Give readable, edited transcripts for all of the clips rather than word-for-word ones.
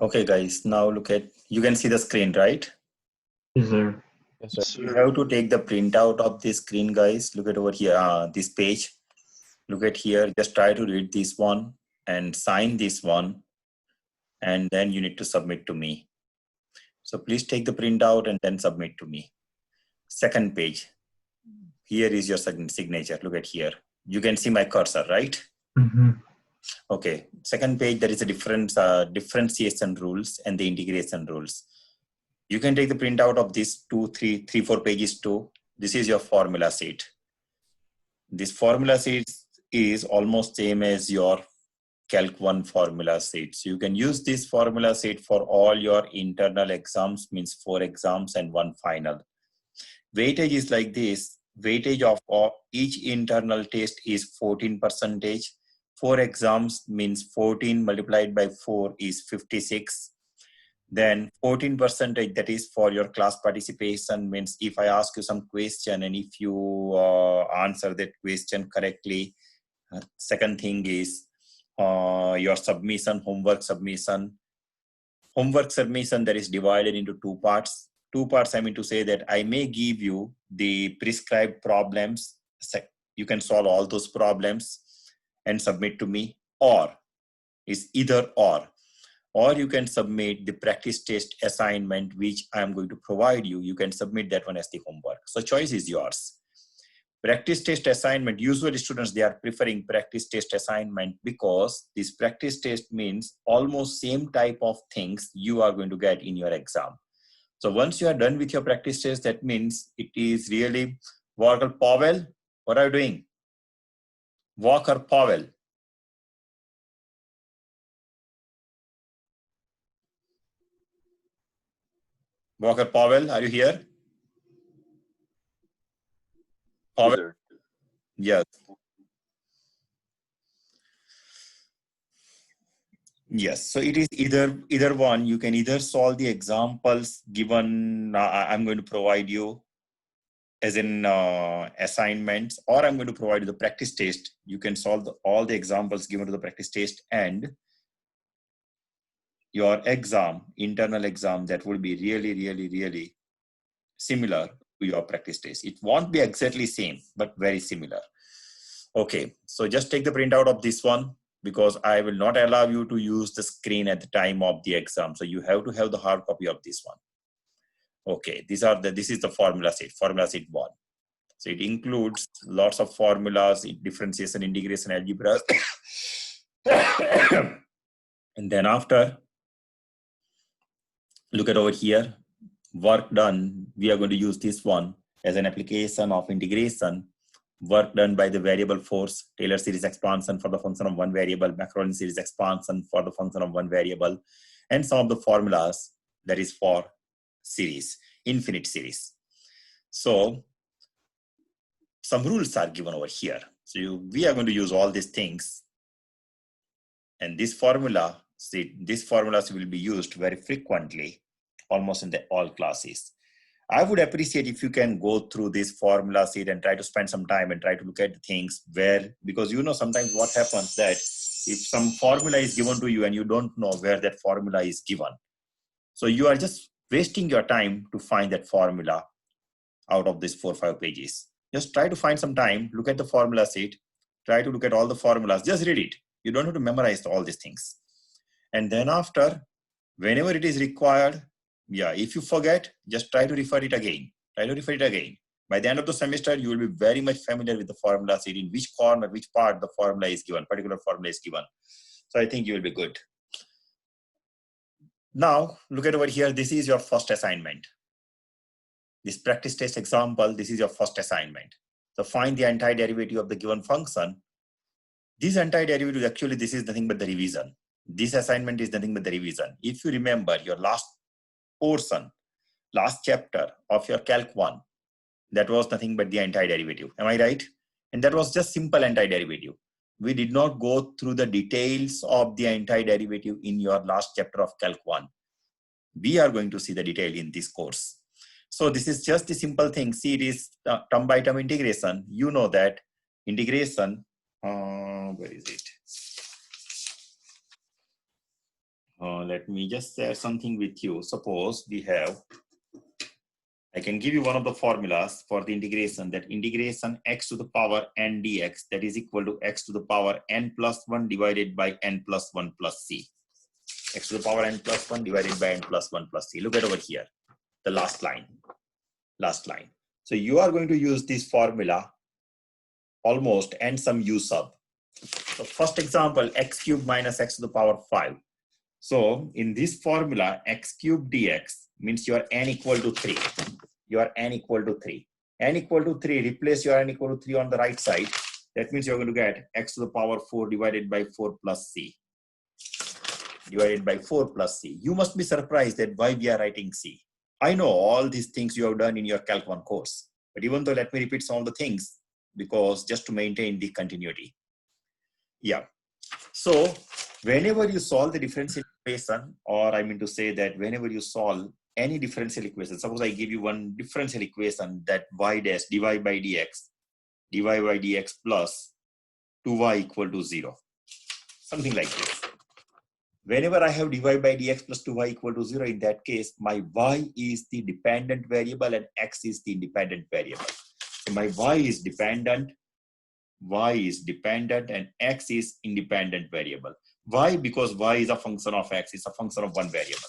Okay, guys, now look at, you can see the screen, right? Yes, sir. Yes, sir. You have to take the printout of this screen, guys. Look at over here, this page. Look at here, just try to read this one and sign this one, and then you need to submit to me. So please take the printout and then submit to me. Second page, here is your signature. Look at here. You can see my cursor, right? Mm-hmm. Okay, second page, there is a differentiation rules and the integration rules. You can take the printout of these 4 pages too. This is your formula sheet. This formula sheet is almost same as your Calc 1 formula sheet. So you can use this formula sheet for all your internal exams, means 4 exams and 1 final. Weightage is like this. Weightage of each internal test is 14%. 4 exams means 14 multiplied by 4 is 56. Then 14%, that is for your class participation, means if I ask you some question and if you answer that question correctly. Second thing is your submission, homework submission. Homework submission, that is divided into 2 parts. 2 parts, I mean to say that I may give you the prescribed problems. You can solve all those problems and submit to me, or is either or you can submit the practice test assignment, which I am going to provide you. You can submit that one as the homework. So choice is yours. Practice test assignment, usually students, they are preferring practice test assignment because this practice test means almost same type of things you are going to get in your exam. So once you are done with your practice test, that means it is really Walker Powell. What are you doing? Walker Powell. Walker Powell, are you here? Powell? Yes, sir. Yes. Yes, so it is either one. You can either solve the examples given, I'm going to provide you as in assignments, or I'm going to provide you the practice test. You can solve all the examples given to the practice test, and your exam, internal exam, that will be really similar to your practice test. It won't be exactly same, but very similar. Okay, so just take the printout of this one, because I will not allow you to use the screen at the time of the exam. So you have to have the hard copy of this one. Okay, this is the formula sheet 1. So it includes lots of formulas, differentiation, integration, algebra. And then after, look at over here, work done. We are going to use this one as an application of integration. Work done by the variable force, Taylor series expansion for the function of one variable, Maclaurin series expansion for the function of one variable, and some of the formulas that is for series, infinite series. So some rules are given over here. So we are going to use all these things. And this formula, see, these formulas will be used very frequently, almost in all classes. I would appreciate if you can go through this formula sheet and try to spend some time and try to look at the things where, because you know sometimes what happens that if some formula is given to you and you don't know where that formula is given, so you are just wasting your time to find that formula out of these 4 or 5 pages. Just try to find some time, look at the formula sheet, try to look at all the formulas, just read it. You don't have to memorize all these things. And then after, whenever it is required, if you forget, just try to refer it again. By the end of the semester, you will be very much familiar with the formula sheet, in which corner, which part the formula is given, particular formula is given. So I think you will be good. Now, look at over here. This is your first assignment. This practice test example, this is your first assignment. So find the antiderivative of the given function. This antiderivative, actually, this is nothing but the revision. This assignment is nothing but the revision. If you remember your last portion, last chapter of your Calc 1, that was nothing but the antiderivative. Am I right? And that was just simple antiderivative. We did not go through the details of the antiderivative in your last chapter of Calc 1. We are going to see the detail in this course. So this is just the simple thing. See, it is term by term integration. You know that integration, where is it? Let me just share something with you. Suppose we have, I can give you one of the formulas for the integration, that integration x to the power n dx, that is equal to x to the power n plus 1 divided by n plus 1 plus c. X to the power n plus 1 divided by n plus 1 plus c. Look at over here, the last line. So you are going to use this formula almost and some u sub. So first example, x cubed minus x to the power 5. So in this formula, x cubed dx means your n equal to 3. Your n equal to 3. N equal to 3, replace your n equal to 3 on the right side. That means you're going to get x to the power 4 divided by 4 plus c. Divided by 4 plus c. You must be surprised that why we are writing c. I know all these things you have done in your Calc 1 course. But even though, let me repeat some of the things, because just to maintain the continuity. Yeah. So whenever you solve the differential equation, or I mean to say that whenever you solve any differential equation, suppose I give you one differential equation that y dash dy by dx plus 2y equal to 0. Something like this. Whenever I have dy by dx plus 2y equal to 0, in that case, my y is the dependent variable and x is the independent variable. So my y is dependent and x is independent variable. Why? Because y is a function of x, it's a function of one variable.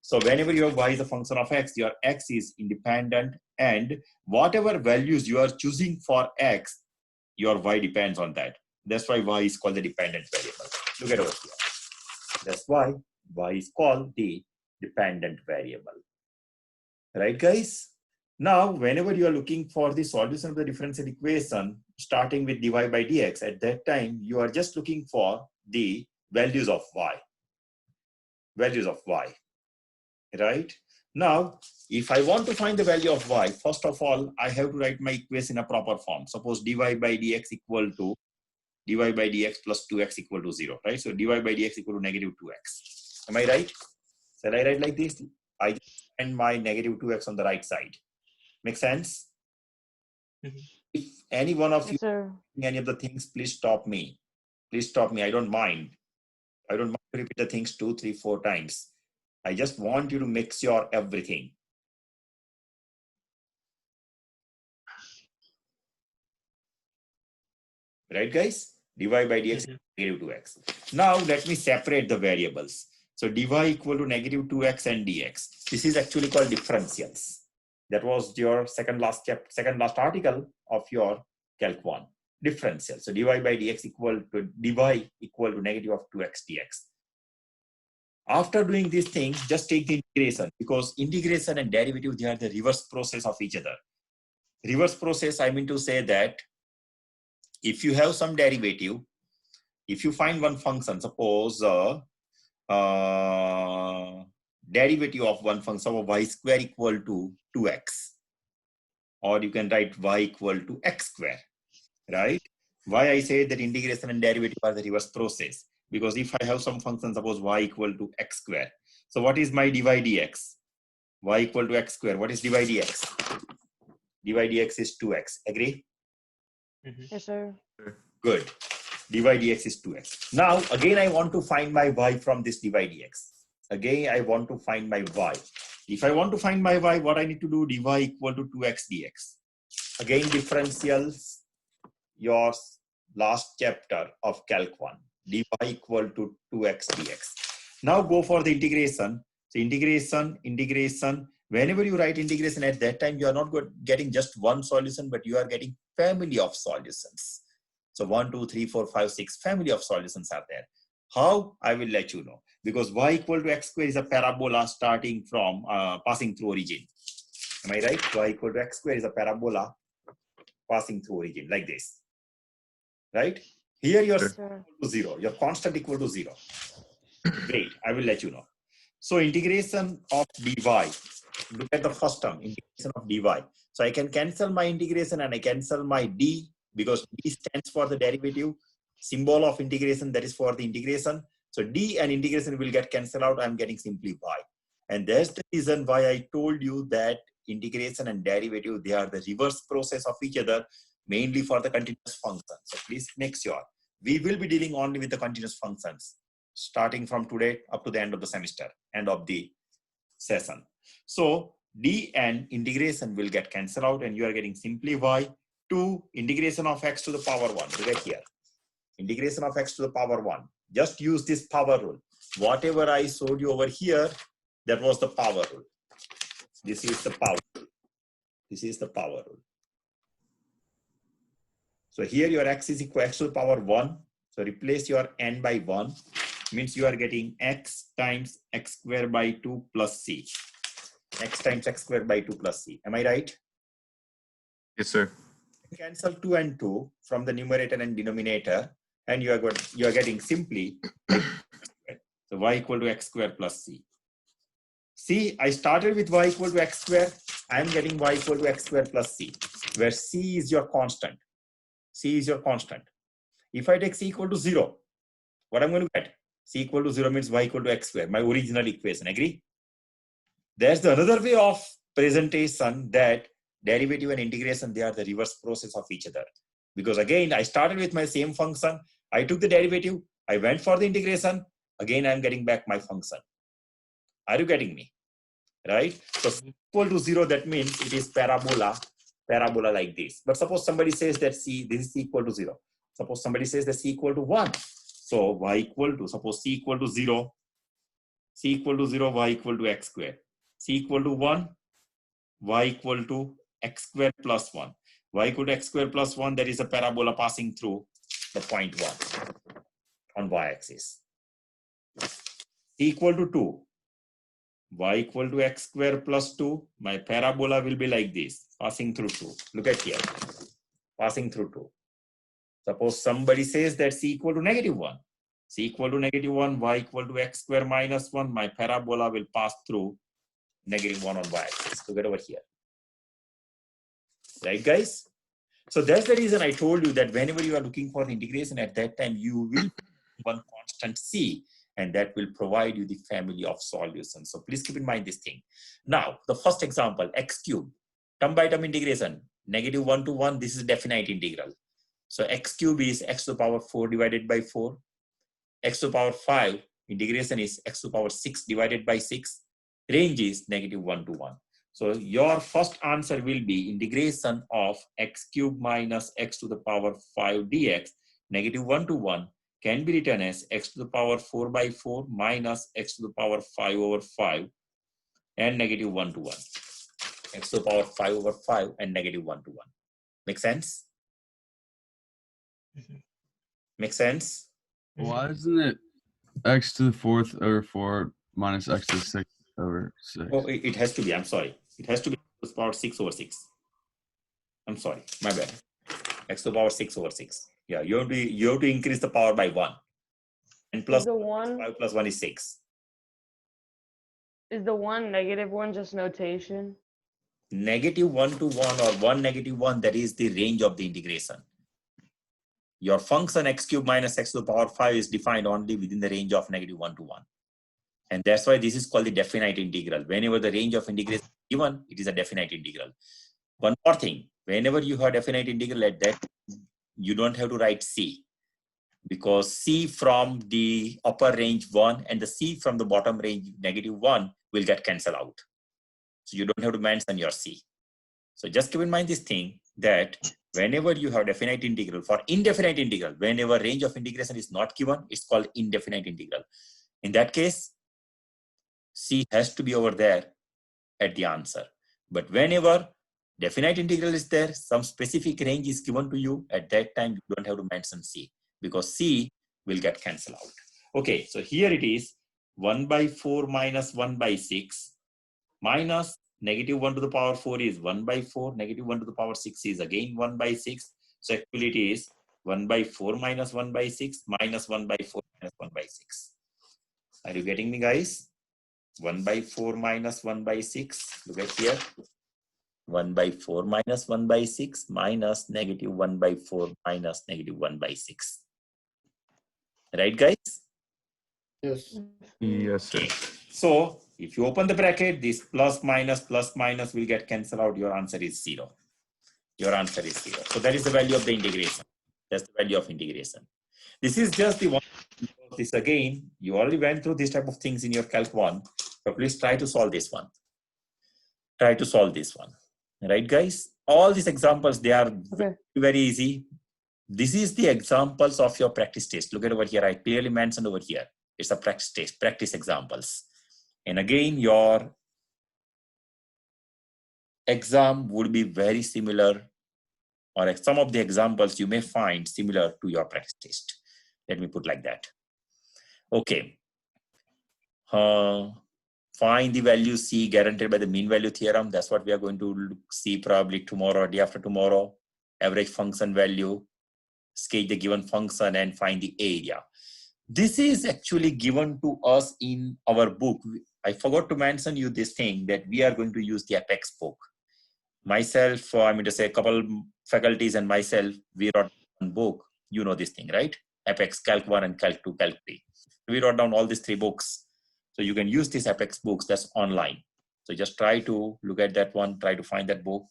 So whenever your y is a function of x, your x is independent, and whatever values you are choosing for x, your y depends on that. That's why y is called the dependent variable. Look at over here. That's why y is called the dependent variable. Right, guys? Now, whenever you are looking for the solution of the differential equation, starting with dy by dx, at that time, you are just looking for the values of y. Right? Now, if I want to find the value of y, first of all, I have to write my equation in a proper form. Suppose dy by dx equal to dy by dx plus 2x equal to 0, right? So dy by dx equal to negative 2x. Am I right? Shall I write like this? I just find my negative 2x on the right side. Make sense? Mm-hmm. If any one of you any of the things, please stop me. Please stop me. I don't mind. I don't mind to repeat the things 2, 3, 4 times. I just want you to make sure everything. Right, guys? dy by dx negative 2x. Now let me separate the variables. So dy equal to negative 2x and dx. This is actually called differentials. That was your second last article of your Calc 1. Differential. So dy by dx equal to negative of 2x dx. After doing these things, just take the integration, because integration and derivative, they are the reverse process of each other. Reverse process, I mean to say that if you have some derivative, if you find one function, suppose derivative of one function of y square equal to 2x, or you can write y equal to x square, right? Why I say that integration and derivative are the reverse process? Because if I have some function, suppose y equal to x square. So what is my dy dx? Y equal to x square. What is dy dx? Dy dx is 2x. Agree? Yes, sir. Good. Dy dx is 2x. Now, again, I want to find my y from this dy dx. Again, I want to find my y. If I want to find my y, what I need to do? Dy equal to 2x dx. Again, differentials, your last chapter of Calc 1. Dy equal to 2x dx. Now go for the integration. So integration. Whenever you write integration, at that time, you are not getting just one solution, but you are getting family of solutions. So 1, 2, 3, 4, 5, 6 family of solutions are there. How? I will let you know. Because y equal to x square is a parabola starting from passing through origin. Am I right? Y equal to x square is a parabola passing through origin, like this. Right? Here your equal to 0, your constant equal to 0. Great, I will let you know. So integration of dy, look at the first term, integration of dy. So I can cancel my integration and I cancel my d, because d stands for the derivative. Symbol of integration, that is for the integration. So d and integration will get cancelled out. I'm getting simply y. And that's the reason why I told you that integration and derivative, they are the reverse process of each other, mainly for the continuous functions. So please make sure. We will be dealing only with the continuous functions. starting from today up to the end of the semester, end of the session. So d and integration will get cancelled out, and you are getting simply y 2 integration of x to the power 1. Look at here. Integration of x to the power 1. Just use this power rule. Whatever I showed you over here, that was the power rule. This is the power rule. This is the power rule. So here your x is equal to x to the power 1. So replace your n by 1. Means you are getting x times x squared by 2 plus c. X times x squared by 2 plus c. Am I right? Yes, sir. Cancel 2 and 2 from the numerator and denominator, and you are getting simply so y equal to x squared plus c. See, I started with y equal to x squared. I am getting y equal to x squared plus c, where c is your constant. C is your constant. If I take c equal to 0, what I'm going to get? C equal to 0 means y equal to x squared, my original equation. Agree? There's the another way of presentation that derivative and integration, they are the reverse process of each other. Because again, I started with my same function. I took the derivative. I went for the integration. Again, I'm getting back my function. Are you getting me? Right? So c equal to 0, that means it is parabola like this. But suppose somebody says that this is c equal to 0. Suppose somebody says that c equal to 1. So y equal to, suppose c equal to 0, c equal to 0, y equal to x squared. C equal to 1, y equal to x squared plus 1. Y equal to x squared plus 1, there is a parabola passing through the point 1 on y-axis. C equal to 2, y equal to x squared plus 2, my parabola will be like this, passing through 2. Look at here, passing through 2. Suppose somebody says that c equal to negative 1. C equal to negative 1, y equal to x squared minus 1, my parabola will pass through negative 1 on y-axis. So get over here. Right, guys? So that's the reason I told you that whenever you are looking for the integration, at that time you will one constant c, and that will provide you the family of solutions. So please keep in mind this thing. Now, the first example, x cubed, term by term integration, negative 1 to 1, this is definite integral. So x cube is x to the power 4 divided by 4. X to the power 5, integration is x to the power 6 divided by 6. Range is negative 1 to 1. So your first answer will be integration of x cube minus x to the power 5 dx, negative 1 to 1, can be written as x to the power 4 by 4 minus x to the power 5 over 5 and negative 1 to 1. X to the power 5 over 5 and negative 1 to 1. Make sense? Make sense? Why isn't it x to the 4th over 4 minus x to the 6th over 6? Oh, it has to be. I'm sorry. It has to be x to the power 6 over 6. I'm sorry. My bad. X to the power 6 over 6. Yeah, you have to increase the power by 1. And plus the 1 5 plus 1 is 6. is the 1 negative 1 just notation? Negative 1 to 1 or 1 negative 1, that is the range of the integration. Your function x cube minus x to the power 5 is defined only within the range of negative 1 to 1. And that's why this is called the definite integral. Whenever the range of integration is given, it is a definite integral. One more thing, whenever you have definite integral at that, you don't have to write c, because c from the upper range 1 and the c from the bottom range negative 1 will get cancelled out. So you don't have to mention your c. So just keep in mind this thing, that whenever you have definite integral, for indefinite integral, whenever range of integration is not given, it's called indefinite integral. In that case, c has to be over there at the answer. But whenever definite integral is there, some specific range is given to you, at that time you don't have to mention c, because c will get cancelled out. Okay, so here it is 1 by 4 minus 1 by 6 minus negative 1 to the power 4 is 1 by 4, negative 1 to the power 6 is again 1 by 6. So actually it is 1 by 4 minus 1 by 6 minus 1 by 4 minus 1 by 6. Are you getting me, guys? 1 by 4 minus 1 by 6. Look at here. 1 by 4 minus 1 by 6 minus negative 1 by 4 minus negative 1 by 6. Right, guys? Yes. Yes, sir. Okay. So if you open the bracket, this plus minus will get cancelled out. Your answer is 0. Your answer is 0. So that is the value of the integration. That's the value of integration. This is just the one. This again, you already went through these type of things in your Calc 1. So please try to solve this one. Try to solve this one. Right, guys? All these examples, they are very easy. This is the examples of your practice test. Look at over here. I clearly mentioned over here. It's a practice test, practice examples. And again, your exam would be very similar, or some of the examples you may find similar to your practice test. Let me put like that. Okay. Find the value C guaranteed by the mean value theorem. That's what we are going to see probably tomorrow or day after tomorrow. Average function value, sketch the given function and find the area. This is actually given to us in our book. I forgot to mention you this thing that we are going to use the Apex book. Myself, I mean to say a couple faculties and myself, we wrote one book. You know this thing, right? Apex, Calc 1 and Calc 2, Calc 3. We wrote down all these 3 books. So you can use these Apex books that's online. So just try to look at that one, try to find that book.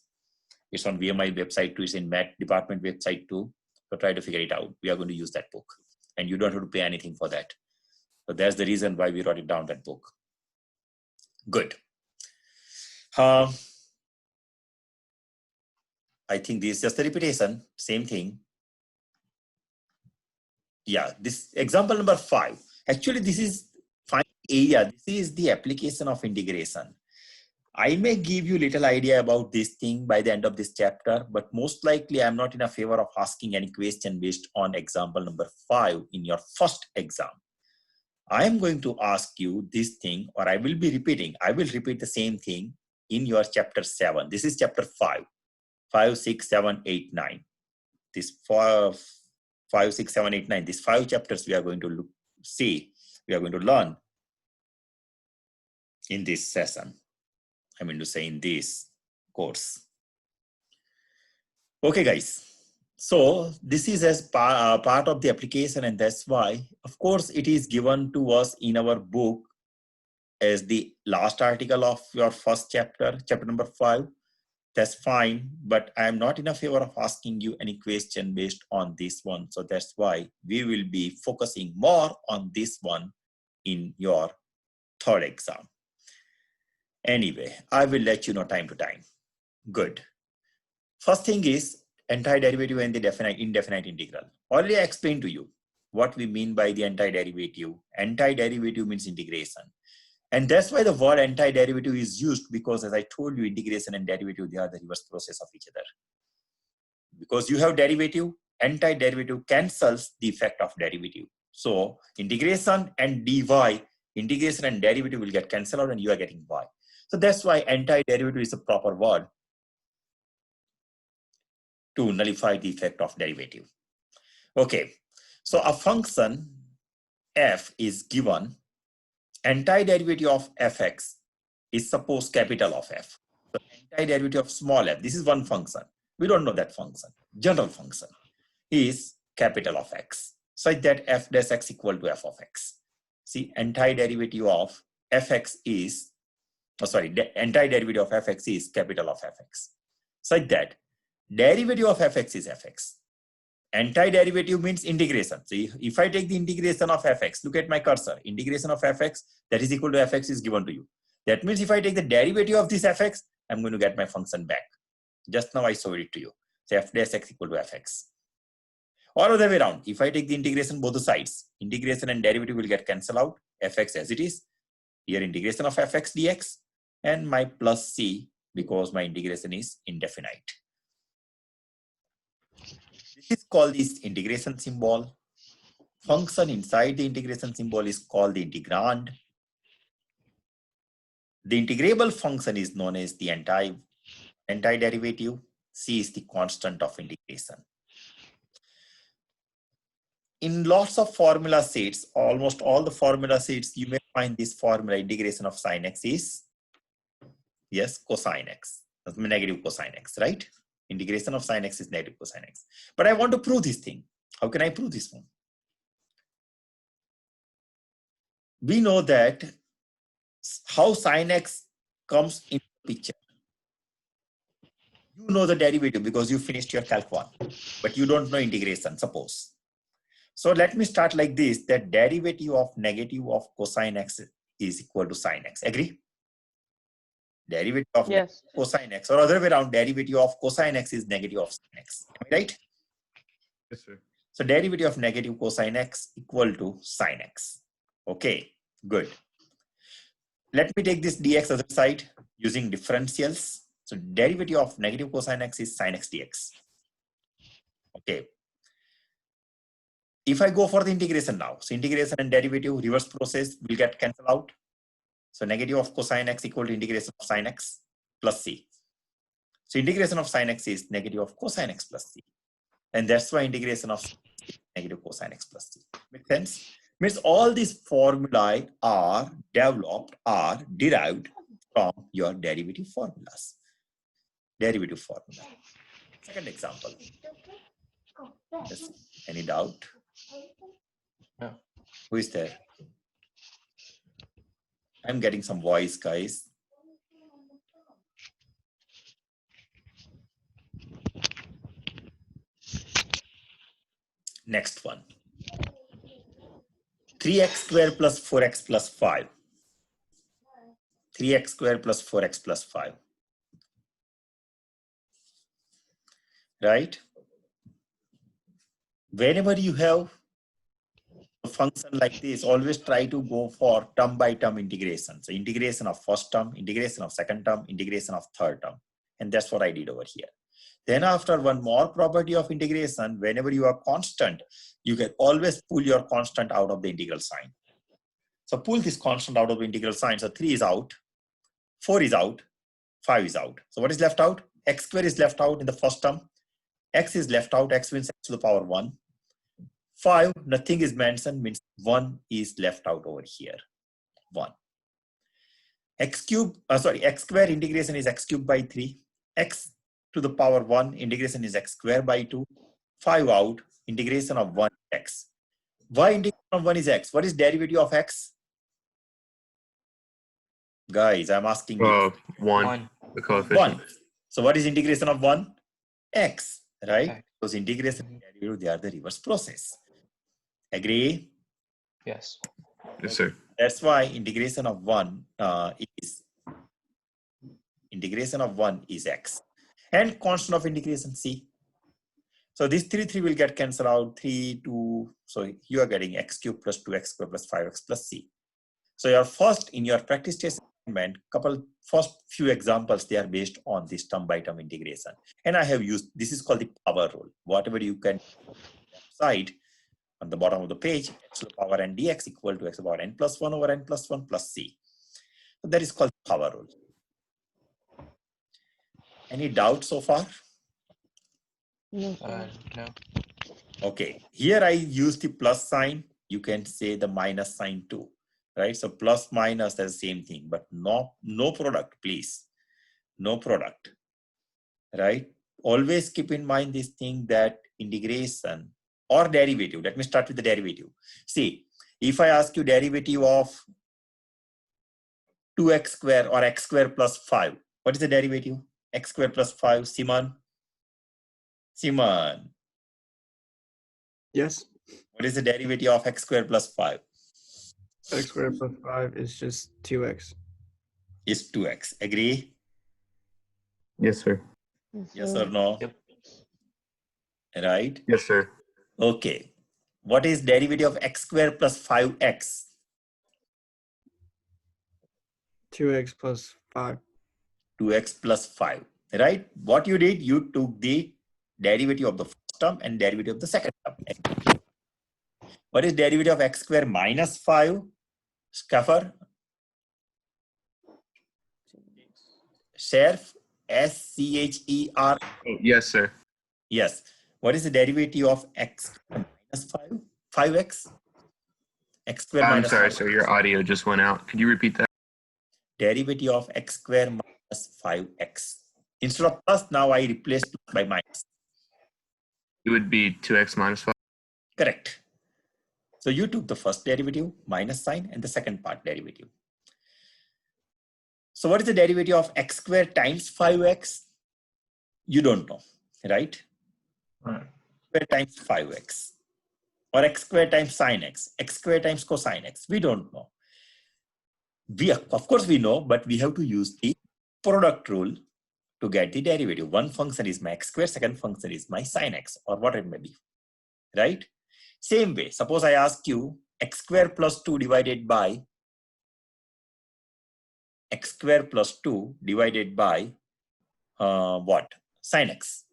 It's on VMI website too, it's in Math department website too. So try to figure it out. We are going to use that book and you don't have to pay anything for that. So that's the reason why we wrote it down, that book. Good. I think this is just a repetition, same thing. Yeah, this example number 5. Actually, this is find area. This is the application of integration. I may give you little idea about this thing by the end of this chapter, but most likely I'm not in a favor of asking any question based on example number 5 in your first exam. I am going to ask you this thing, or I will be repeating. I will repeat the same thing in your chapter 7. This is chapter 5. 5, 6, 7, 8, 9. This 5, 6, 7, 8, 9. These 5 chapters we are going to see. We are going to learn in this session. I mean to say in this course. Okay, guys. So this is as part of the application, and that's why, of course, it is given to us in our book as the last article of your first chapter, chapter number 5. That's fine, but I am not in a favor of asking you any question based on this one. So that's why we will be focusing more on this one in your third exam. Anyway, I will let you know time to time. Good. First thing is antiderivative and the indefinite integral. Already I explained to you what we mean by the antiderivative. Antiderivative means integration. And that's why the word antiderivative is used, because as I told you, integration and derivative, they are the reverse process of each other. Because you have derivative, antiderivative cancels the effect of derivative. So integration and dy, integration and derivative will get cancelled out and you are getting y. So that's why antiderivative is a proper word to nullify the effect of derivative. Okay, so a function f is given. Antiderivative of fx is suppose capital of f. So antiderivative of small f, this is one function. We don't know that function. General function is capital of x, such that f dash x equal to f of x. See, antiderivative of fx is, antiderivative of fx is capital of fx, such that derivative of fx is fx. Antiderivative means integration. So if I take the integration of fx, look at my cursor, integration of fx, that is equal to fx is given to you. That means if I take the derivative of this fx, I'm going to get my function back. Just now I showed it to you. So f dash x equal to fx. Or other way around, if I take the integration both the sides, integration and derivative will get cancelled out, fx as it is. Here integration of fx dx and my plus c, because my integration is indefinite. This is called this integration symbol. Function inside the integration symbol is called the integrand. The integrable function is known as the antiderivative. C is the constant of integration. In lots of formula sets, almost all the formula sets, you may find this formula integration of sine x is, yes, cosine x, negative cosine x, right? Integration of sine x is negative cosine x. But I want to prove this thing. How can I prove this one? We know that how sine x comes into the picture. You know the derivative because you finished your Calc 1, but you don't know integration, suppose. So let me start like this, that derivative of negative of cosine x is equal to sine x. Agree? Derivative of Yes. cosine x, or other way around, derivative of cosine x is negative of sine x. Am I right? Yes, sir. So derivative of negative cosine x equal to sine x. Okay, good. Let me take this dx other side using differentials. So derivative of negative cosine x is sine x dx. Okay. If I go for the integration now, so integration and derivative reverse process will get cancelled out. So negative of cosine x equal to integration of sine x plus c. So integration of sine x is negative of cosine x plus c. And that's why integration of negative cosine x plus c. Make sense? Means all these formulae are developed, are derived from your derivative formulas. Derivative formula. Second example. Yes. Any doubt? No. Who is there? I'm getting some voice, guys. Next one. 3x squared plus 4x plus 5. 3x squared plus 4x plus 5. Right? Whenever you have a function like this, always try to go for term by term integration. So integration of first term, integration of second term, integration of third term. And that's what I did over here. Then after, one more property of integration, whenever you are constant, you can always pull your constant out of the integral sign. So pull this constant out of the integral sign. So 3 is out, 4 is out, 5 is out. So what is left out? X square is left out in the first term. X is left out, x means x to the power 1. 5, nothing is mentioned, means 1 is left out over here. 1. X square integration is x cubed by 3. X to the power 1 integration is x square by 2. 5 out, integration of 1 x. Why integration of 1 is x? What is derivative of x? Guys, I'm asking you. 1. The coefficient. 1. So what is integration of 1? X, right? X. Because integration and derivative, they are the reverse process. Agree? Yes. Yes, sir. That's why integration of 1 is x. And constant of integration c. So this 3 will get cancelled out. 3, 2. So you are getting x cubed plus 2x squared plus 5x plus c. So your first, in your practice test assignment, first few examples, they are based on this term by term integration. And I have used, this is called the power rule. Whatever you can side on the bottom of the page, x to the power n dx equal to x to the power n plus 1 over n plus 1 plus c. So that is called power rule. Any doubt so far? No, sir. No. Okay, here I use the plus sign. You can say the minus sign too, right? So plus minus, that's the same thing, but no product, please. No product, right? Always keep in mind this thing that integration or derivative. Let me start with the derivative. See, if I ask you derivative of 2x square or x square plus 5, what is the derivative? X square plus 5, Simon? Simon. Yes. What is the derivative of x squared plus 5? X squared plus 5 is just 2x. Is 2x. Agree? Yes, sir. Yes or no? Yep. Right? Yes, sir. Okay. What is derivative of x squared plus 5x? 2x plus 5. 2x plus 5. Right? What you did, you took the derivative of the first term and derivative of the second term. What is derivative of x squared minus 5? Scaffer? Scherf? S-C-H-E-R? Oh, yes, sir. Yes. What is the derivative of x squared minus 5? 5x? X squared I'm minus sorry, 5. sir. Your audio just went out. Could you repeat that? Derivative of x squared minus 5x. Instead of plus, now I replace plus by minus. It would be 2x minus 5. Correct. So you took the first derivative, minus sign, and the second part derivative. So what is the derivative of x squared times 5x? You don't know, right? Right. Squared times 5x. or x squared times sine x squared times cosine x? We don't know. Of course we know, but we have to use the product rule to get the derivative. One function is my x squared, second function is my sine x, or what it may be, right? Same way, suppose I ask you x squared plus 2 divided by x squared plus 2 divided by what? Sine x.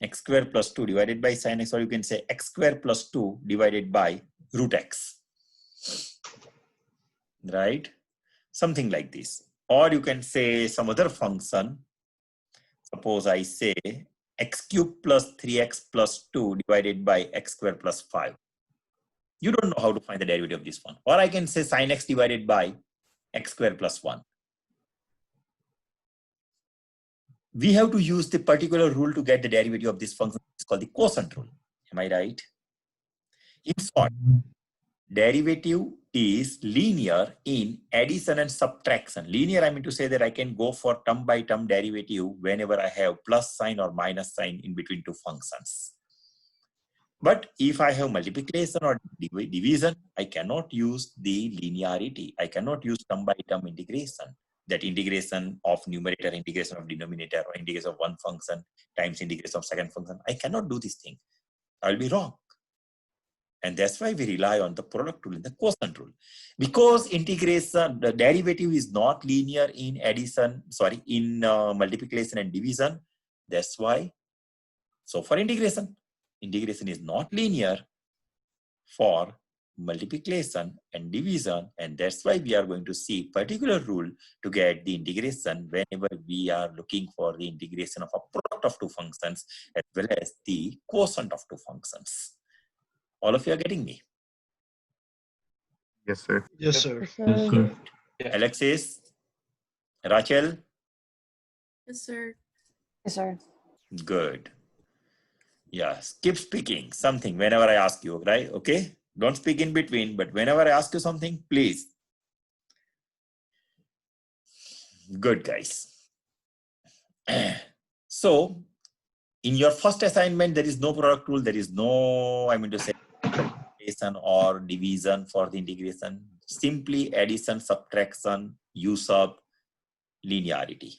X squared plus 2 divided by sine x, or you can say x squared plus 2 divided by root x, right? Something like this. Or you can say some other function. Suppose I say x cubed plus 3x plus 2 divided by x squared plus 5. You don't know how to find the derivative of this one. Or I can say sine x divided by x squared plus 1. We have to use the particular rule to get the derivative of this function. It's called the quotient rule. Am I right? In short, derivative is linear in addition and subtraction. Linear, I mean to say that I can go for term by term derivative whenever I have plus sign or minus sign in between two functions. But if I have multiplication or division, I cannot use the linearity. I cannot use term by term integration. That integration of numerator, integration of denominator, or integration of one function times integration of second function. I cannot do this thing. I'll be wrong. And that's why we rely on the product rule and the quotient rule. Because integration, the derivative is not linear in addition, in multiplication and division. That's why. So for integration is not linear for multiplication and division. And that's why we are going to see particular rule to get the integration whenever we are looking for the integration of a product of two functions as well as the quotient of two functions. All of you are getting me? Yes, sir. Yes, sir. Yes, sir. Yeah. Alexis? Rachel? Yes, sir. Yes, sir. Good. Yes, keep speaking something whenever I ask you, right? Okay? Don't speak in between, but whenever I ask you something, please. Good, guys. So, in your first assignment, there is no product rule. There is no, I mean to say, multiplication or division for the integration. Simply addition, subtraction, use of linearity.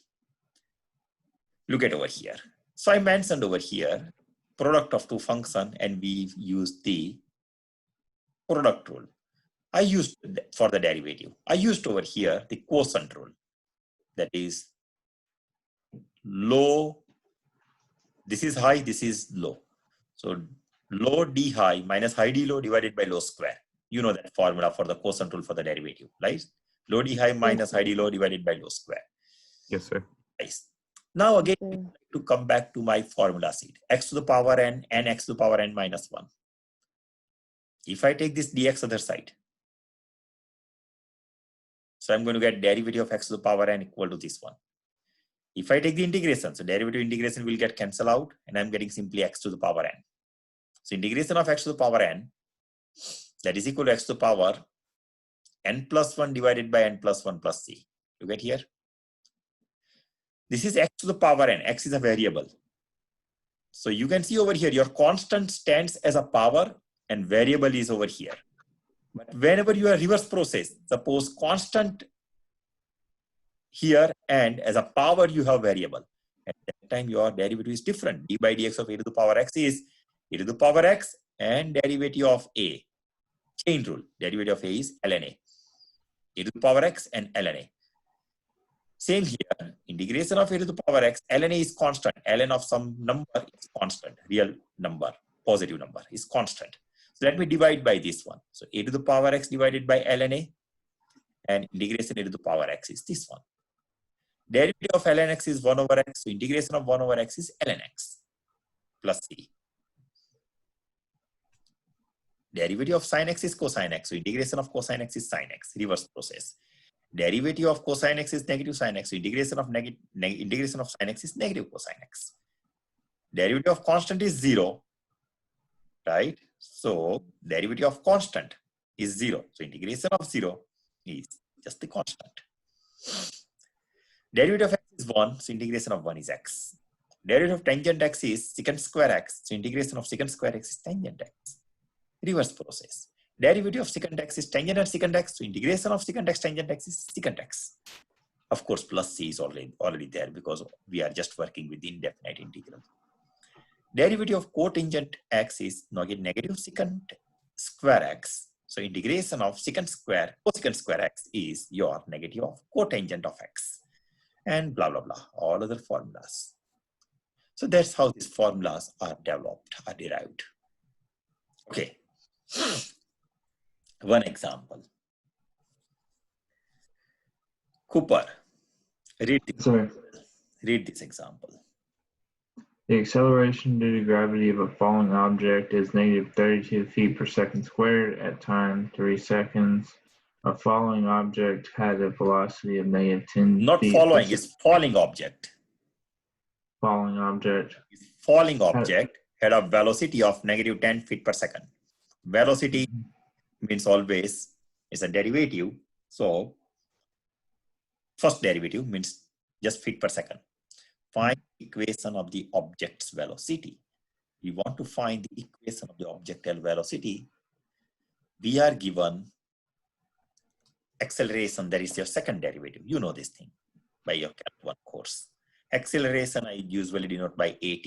Look at over here. So I mentioned over here, product of two functions, and we use the product rule. I used for the derivative. I used over here the quotient rule. That is low, this is high, this is low. So low d high minus high d low divided by low square. You know that formula for the quotient rule for the derivative, right? Low d high minus high d low divided by low square. Yes, sir. Nice. Now again, Okay. to come back to my formula sheet, x to the power n and x to the power n minus 1. If I take this dx other side, so I'm going to get derivative of x to the power n equal to this one. If I take the integration, so derivative integration will get cancelled out, and I'm getting simply x to the power n. So integration of x to the power n, that is equal to x to the power n plus 1 divided by n plus 1 plus c. You get here? This is x to the power n. X is a variable. So you can see over here, your constant stands as a power and variable is over here. But whenever you are reverse process, suppose constant here and as a power you have variable. At that time your derivative is different. D by dx of a to the power x is e to the power x and derivative of a. Chain rule. Derivative of a is ln a. E to the power x and ln a. Same here. Integration of a to the power x, ln a is constant. Ln of some number is constant. Real number, positive number is constant. So let me divide by this one. So a to the power x divided by ln a and integration a to the power x is this one. Derivative of ln x is 1 over x. So integration of 1 over x is ln x plus c. Derivative of sine x is cosine x. So integration of cosine x is sine x. Reverse process. Derivative of cosine x is negative sine x. So integration of sine x is negative cosine x. Derivative of constant is 0. Right? So derivative of constant is 0. So integration of 0 is just the constant. Derivative of x is 1. So integration of 1 is x. Derivative of tangent x is secant square x. So integration of secant square x is tangent x. reverse process. Derivative of secant x is tangent at secant x, so integration of secant x tangent x is secant x. Of course, plus c is already there because we are just working with the indefinite integral. Derivative of cotangent x is negative secant square x. So integration of secant square, cosecant square x is your negative of cotangent of x. And blah, blah, blah, all other formulas. So that's how these formulas are developed, are derived. Okay. One example. Cooper, read this example. The acceleration due to gravity of a falling object is negative 32 feet per second squared at time 3 seconds. A falling object had a velocity of negative 10 Not feet following, it's falling object. Falling object. Falling object had a velocity of negative 10 feet per second. Velocity means always is a derivative. So first derivative means just feet per second. Find the equation of the object's velocity. We want to find the equation of the object's velocity. We are given acceleration, that is your second derivative. You know this thing by your Calc 1 course. Acceleration I usually denote by AT.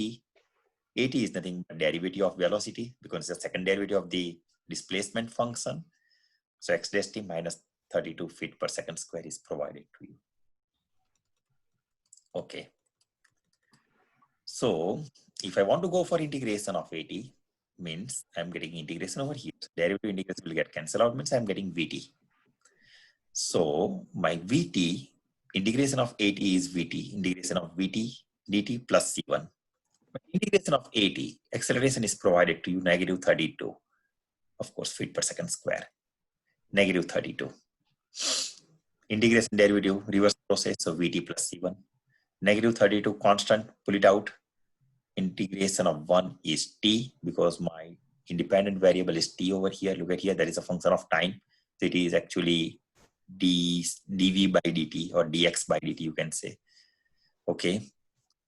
AT is nothing but derivative of velocity because it's the second derivative of the displacement function. So x dash t minus 32 feet per second square is provided to you. Okay. So if I want to go for integration of AT, means I'm getting integration over here. Derivative integration will get cancelled out, means I'm getting VT. So my VT, integration of AT is VT, integration of VT dt plus C1. Integration of AT, acceleration is provided to you negative 32, of course, feet per second square, negative 32. Integration derivative, reverse process, so VT plus C1. Negative 32 constant, pull it out. Integration of 1 is t because my independent variable is t over here. Look at here, that is a function of time. So it is actually dv by dt or dx by dt, you can say. Okay,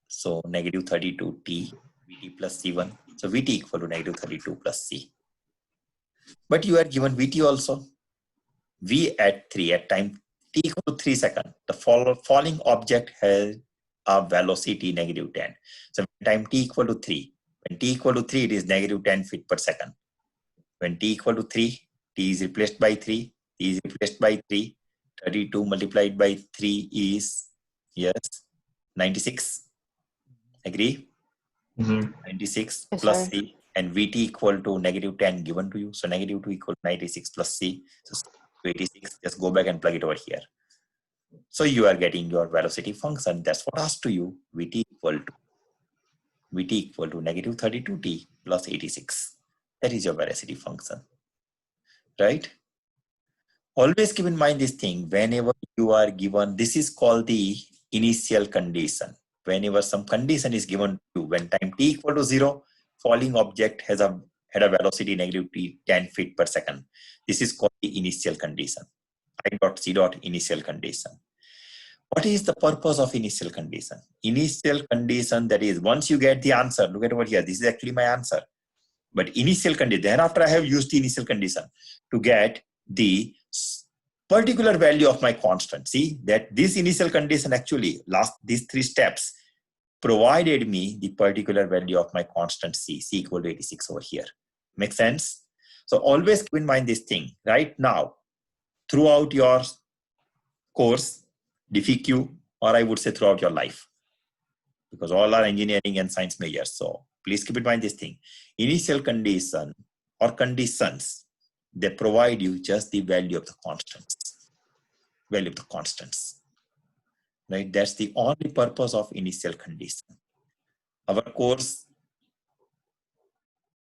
so negative 32 t, vt plus c1. So vt equal to negative 32 plus c. But you are given vt also. V at 3 at time t equal to 3 seconds. The falling object has a velocity negative 10. So when time t equal to 3, when t equal to 3, it is negative 10 feet per second. When t equal to 3, t is replaced by 3, t is replaced by 3, 32 multiplied by 3 is, yes, 96. Agree? 96 Yes, plus sir. c, and vt equal to negative 10 given to you. So negative 2 equal to 96 plus c. So 86, just go back and plug it over here. So you are getting your velocity function. That's what asked to you. Vt equal to negative 32t plus 86. That is your velocity function, right? Always keep in mind this thing. Whenever you are given, this is called the initial condition. Whenever some condition is given to you, when time t equal to 0, falling object had a velocity negative 10 feet per second. This is called the initial condition. I dot c dot initial condition. What is the purpose of initial condition? Initial condition, that is, once you get the answer, look at over here, this is actually my answer. But initial condition, thereafter I have used the initial condition to get the particular value of my constant. See that this initial condition actually, these 3 steps, provided me the particular value of my constant c equal to 86 over here. Make sense? So always keep in mind this thing. Right now, throughout your course, DFQ, or I would say throughout your life, because all are engineering and science majors. So please keep in mind this thing. Initial condition or conditions, they provide you just the value of the constants. Right? That's the only purpose of initial condition. Our course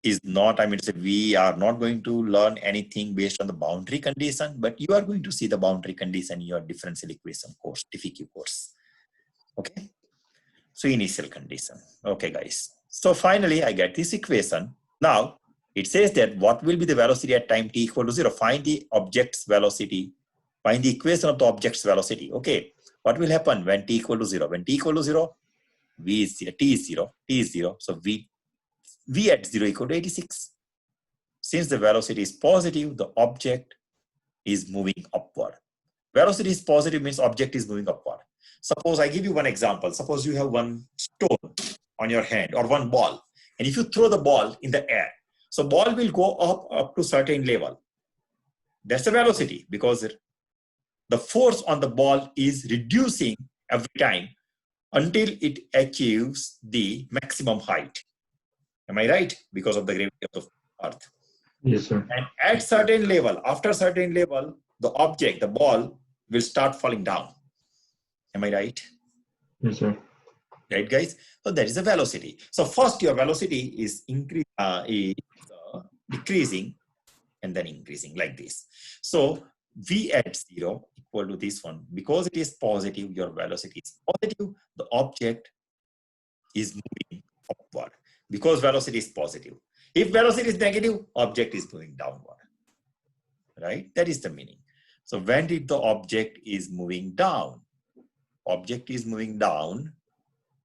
is not, we are not going to learn anything based on the boundary condition, but you are going to see the boundary condition in your differential equation course, DFQ course. Okay. So initial condition. Okay, guys. So finally, I get this equation. Now, it says that what will be the velocity at time t equal to 0? Find the object's velocity. Find the equation of the object's velocity. Okay. What will happen when t equal to 0? When t equal to 0, v is 0, t is 0, t is 0. So v at 0 equal to 86. since the velocity is positive, the object is moving upward. Velocity is positive means object is moving upward. Suppose I give you one example. Suppose you have one stone on your hand or one ball, and if you throw the ball in the air, so ball will go up to certain level. That's the velocity, because the force on the ball is reducing every time until it achieves the maximum height. Am I right? Because of the gravity of the earth. Yes, sir. And at certain level, after certain level, the object, the ball, will start falling down. Am I right? Yes, sir. Right, guys? So that is the velocity. So first, your velocity is decreasing and then increasing like this. So v at 0 equal to this one. Because it is positive, your velocity is positive, the object is moving upward. Because velocity is positive. If velocity is negative, object is moving downward. Right? That is the meaning. So when did the object is moving down? Object is moving down,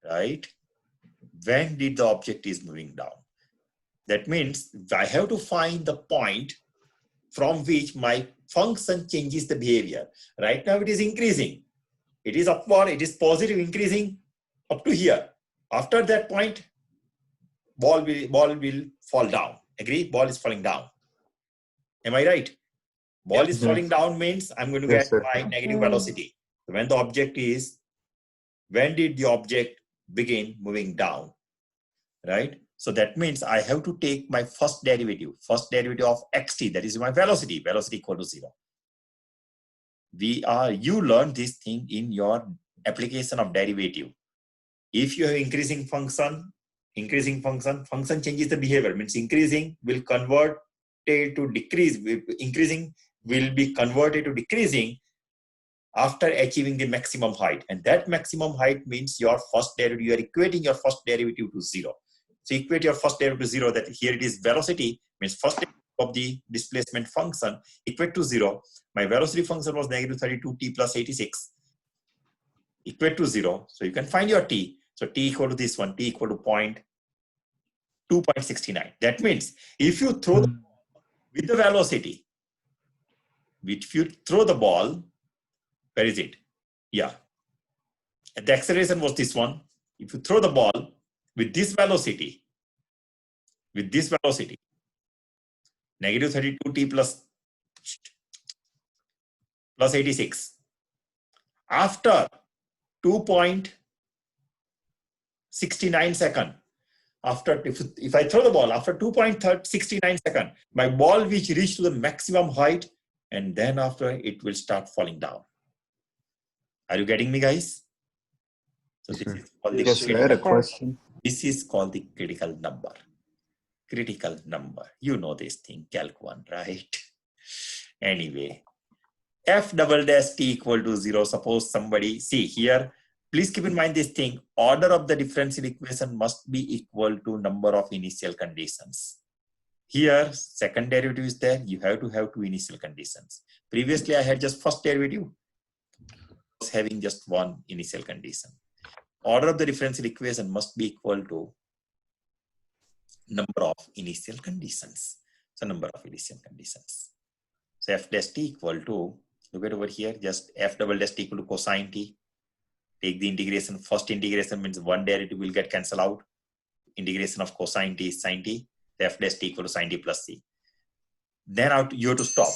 right? When did the object is moving down? That means I have to find the point from which my function changes the behavior. Right now it is increasing. It is upward, it is positive, increasing up to here. After that point, ball will fall down. Agree? Ball is falling down. Am I right? Ball is falling down means I'm going to Yes, get sir. my negative velocity. So when the object is, when did the object begin moving down? Right? So that means I have to take my first derivative of xt, that is my velocity equal to 0. You learn this thing in your application of derivative. If you have increasing function changes the behavior, means increasing will convert to decrease, increasing will be converted to decreasing after achieving the maximum height. And that maximum height means your first derivative, you are equating your first derivative to 0. So equate your first derivative to 0, that here it is velocity, means first derivative of the displacement function, equate to 0. My velocity function was negative 32t plus 86. Equate to 0. So you can find your t. So t equal to this one, t equal to 2.69. That means if you throw the ball with the velocity, if you throw the ball, where is it? Yeah. The acceleration was this one. If you throw the ball with this velocity, negative 32t plus 86, after 2.69 seconds, if I throw the ball after 2.69 seconds, my ball will reach to the maximum height, and then after it will start falling down. Are you getting me, guys? So this is called the Yes, sir. I had a question. This is called the critical number. Critical number. You know this thing, Calc 1, right? Anyway, f double dash t equal to 0. Suppose somebody, see here, please keep in mind this thing. Order of the differential equation must be equal to number of initial conditions. Here, second derivative is there. You have to have two initial conditions. Previously, I had just first derivative. I was having just one initial condition. Order of the differential equation must be equal to number of initial conditions. So number of initial conditions. So f dash t equal to, look at over here, just f double dash t equal to cosine t. Take the integration. First integration means one derivative will get cancelled out. Integration of cosine t is sine t. So f dash t equal to sine t plus c. Then out you have to stop.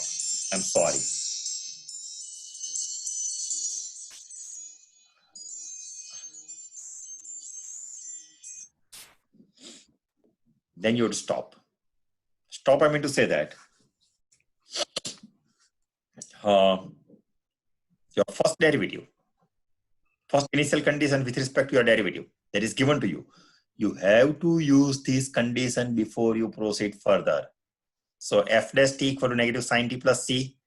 I'm sorry. Then you have to stop. Stop, I mean to say that your first derivative, first initial condition with respect to your derivative that is given to you, you have to use this condition before you proceed further. So f dash t equal to negative sine t plus c.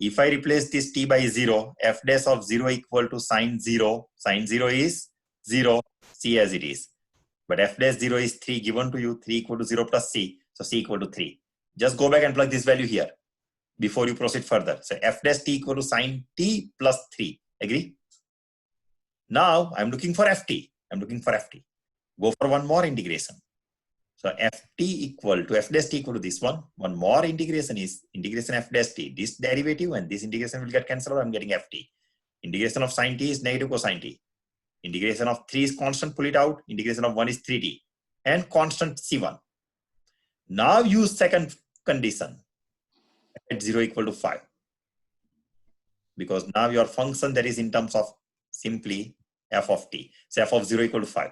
If I replace this t by 0, f dash of 0 equal to sine 0. Sine 0 is 0, c as it is. But f dash 0 is 3 given to you, 3 equal to 0 plus c. So c equal to 3. Just go back and plug this value here before you proceed further. So f dash t equal to sine t plus 3. Agree? Now I'm looking for ft. Go for one more integration. So ft equal to f dash t equal to this one. One more integration is integration f dash t. This derivative and this integration will get cancelled. I'm getting ft. Integration of sine t is negative cosine t. Integration of 3 is constant, pull it out. Integration of 1 is 3t. And constant c1. Now use second condition at 0 equal to 5. Because now your function that is in terms of simply f of t. So f of 0 equal to 5.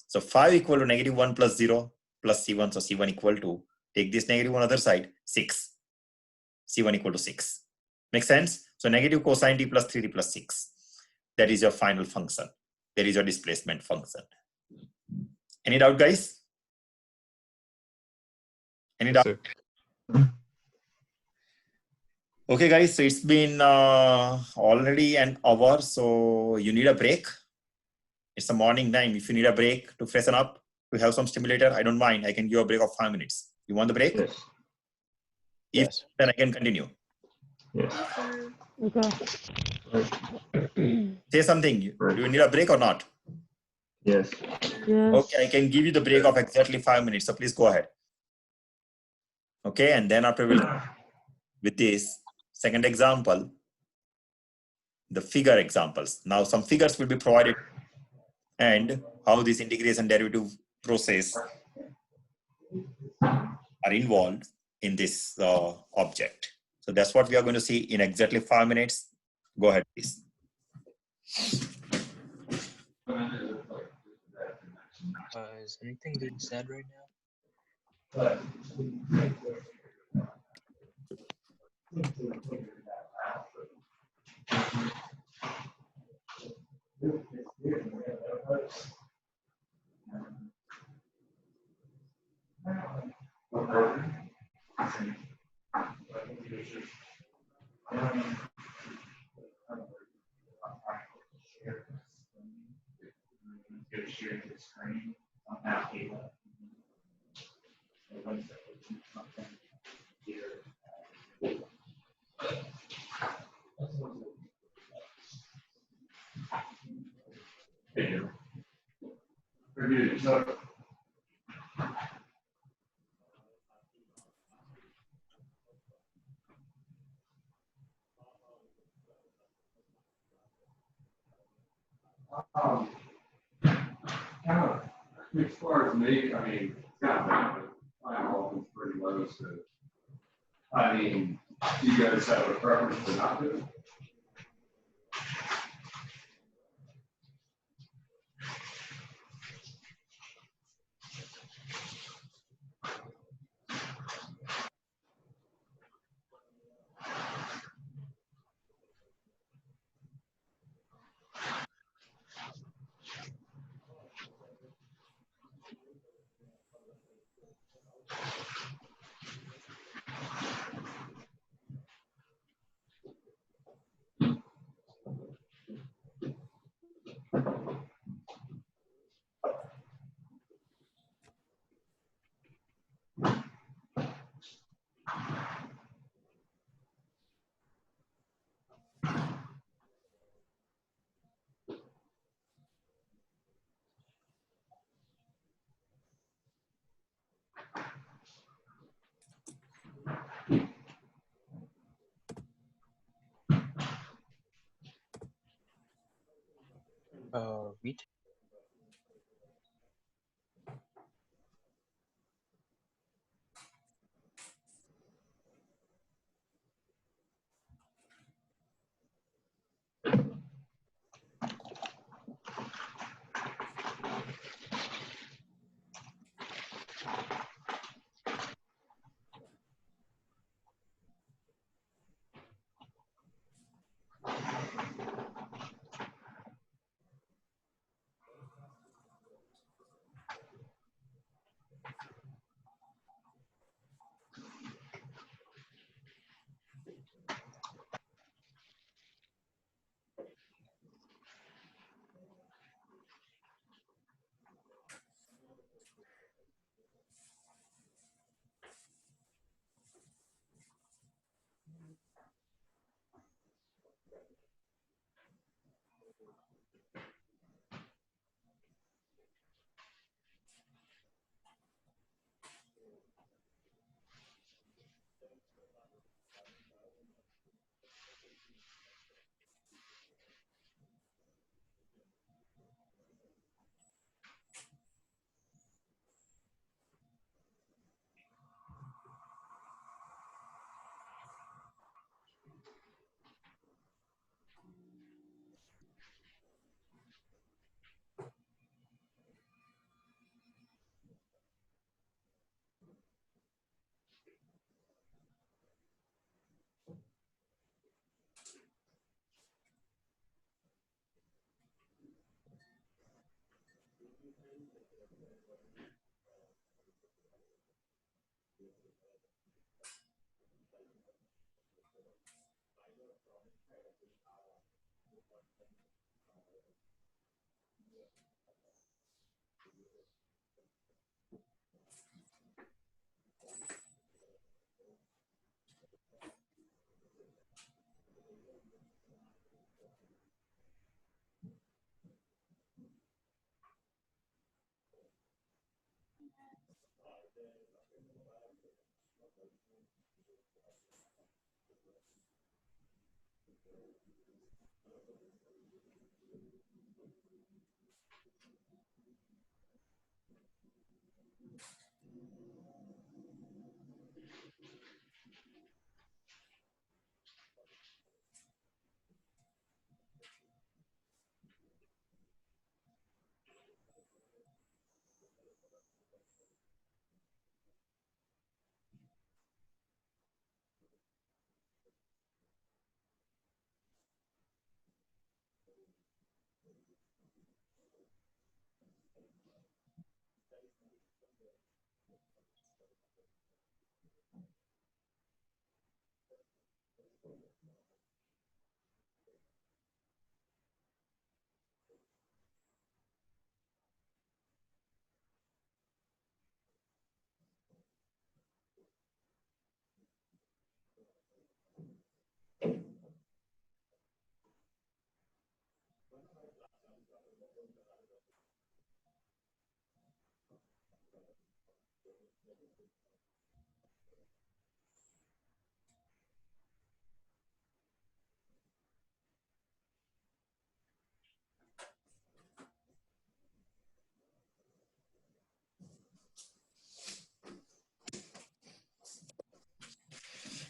So 5 equal to negative 1 plus 0 plus c1. So c1 equal to, take this negative on other side, 6. c1 equal to 6. Make sense? So negative cosine t plus 3t plus 6. That is your final function. That is your displacement function. Any doubt, guys? Any doubt? Sir. Okay, guys. So it's been already an hour. So you need a break. It's a morning time. If you need a break to freshen up, to have some stimulator, I don't mind. I can give you a break of 5 minutes. You want the break? Yes. If Yes. then I can continue. Yes. Yes, sir. Okay. Say something. Do you need a break or not? Yes. Yes. Okay, I can give you the break of exactly 5 minutes. So please go ahead. Okay, and then after we'll with this second example, the figure examples. Now some figures will be provided and how this integration derivative process are involved in this object. So that's what we are going to see in exactly 5 minutes. Go ahead, please. Is anything being said right now? As far as me, I mean, it's kind of bad, but my office pretty low, so. I mean, do you guys have a preference to not do it? Read.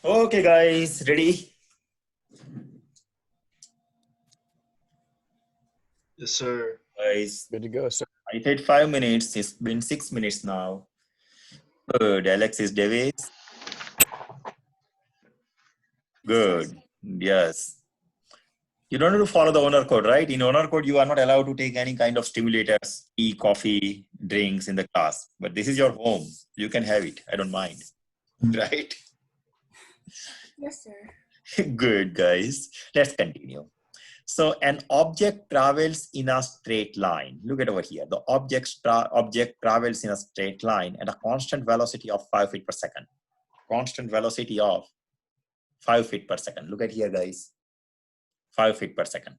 Okay, guys, ready? Yes, sir. Guys, Good to go, sir. I said 5 minutes. It's been 6 minutes now. Good. Alexis Davis. Good. Yes. You don't have to follow the owner code, right? In owner code, you are not allowed to take any kind of stimulators, tea, coffee, drinks in the class. But this is your home. You can have it. I don't mind. Right? Yes, sir. Good, guys. Let's continue. So an object travels in a straight line. Look at over here. The object travels in a straight line at a constant velocity of 5 feet per second. Constant velocity of 5 feet per second. Look at here, guys. 5 feet per second.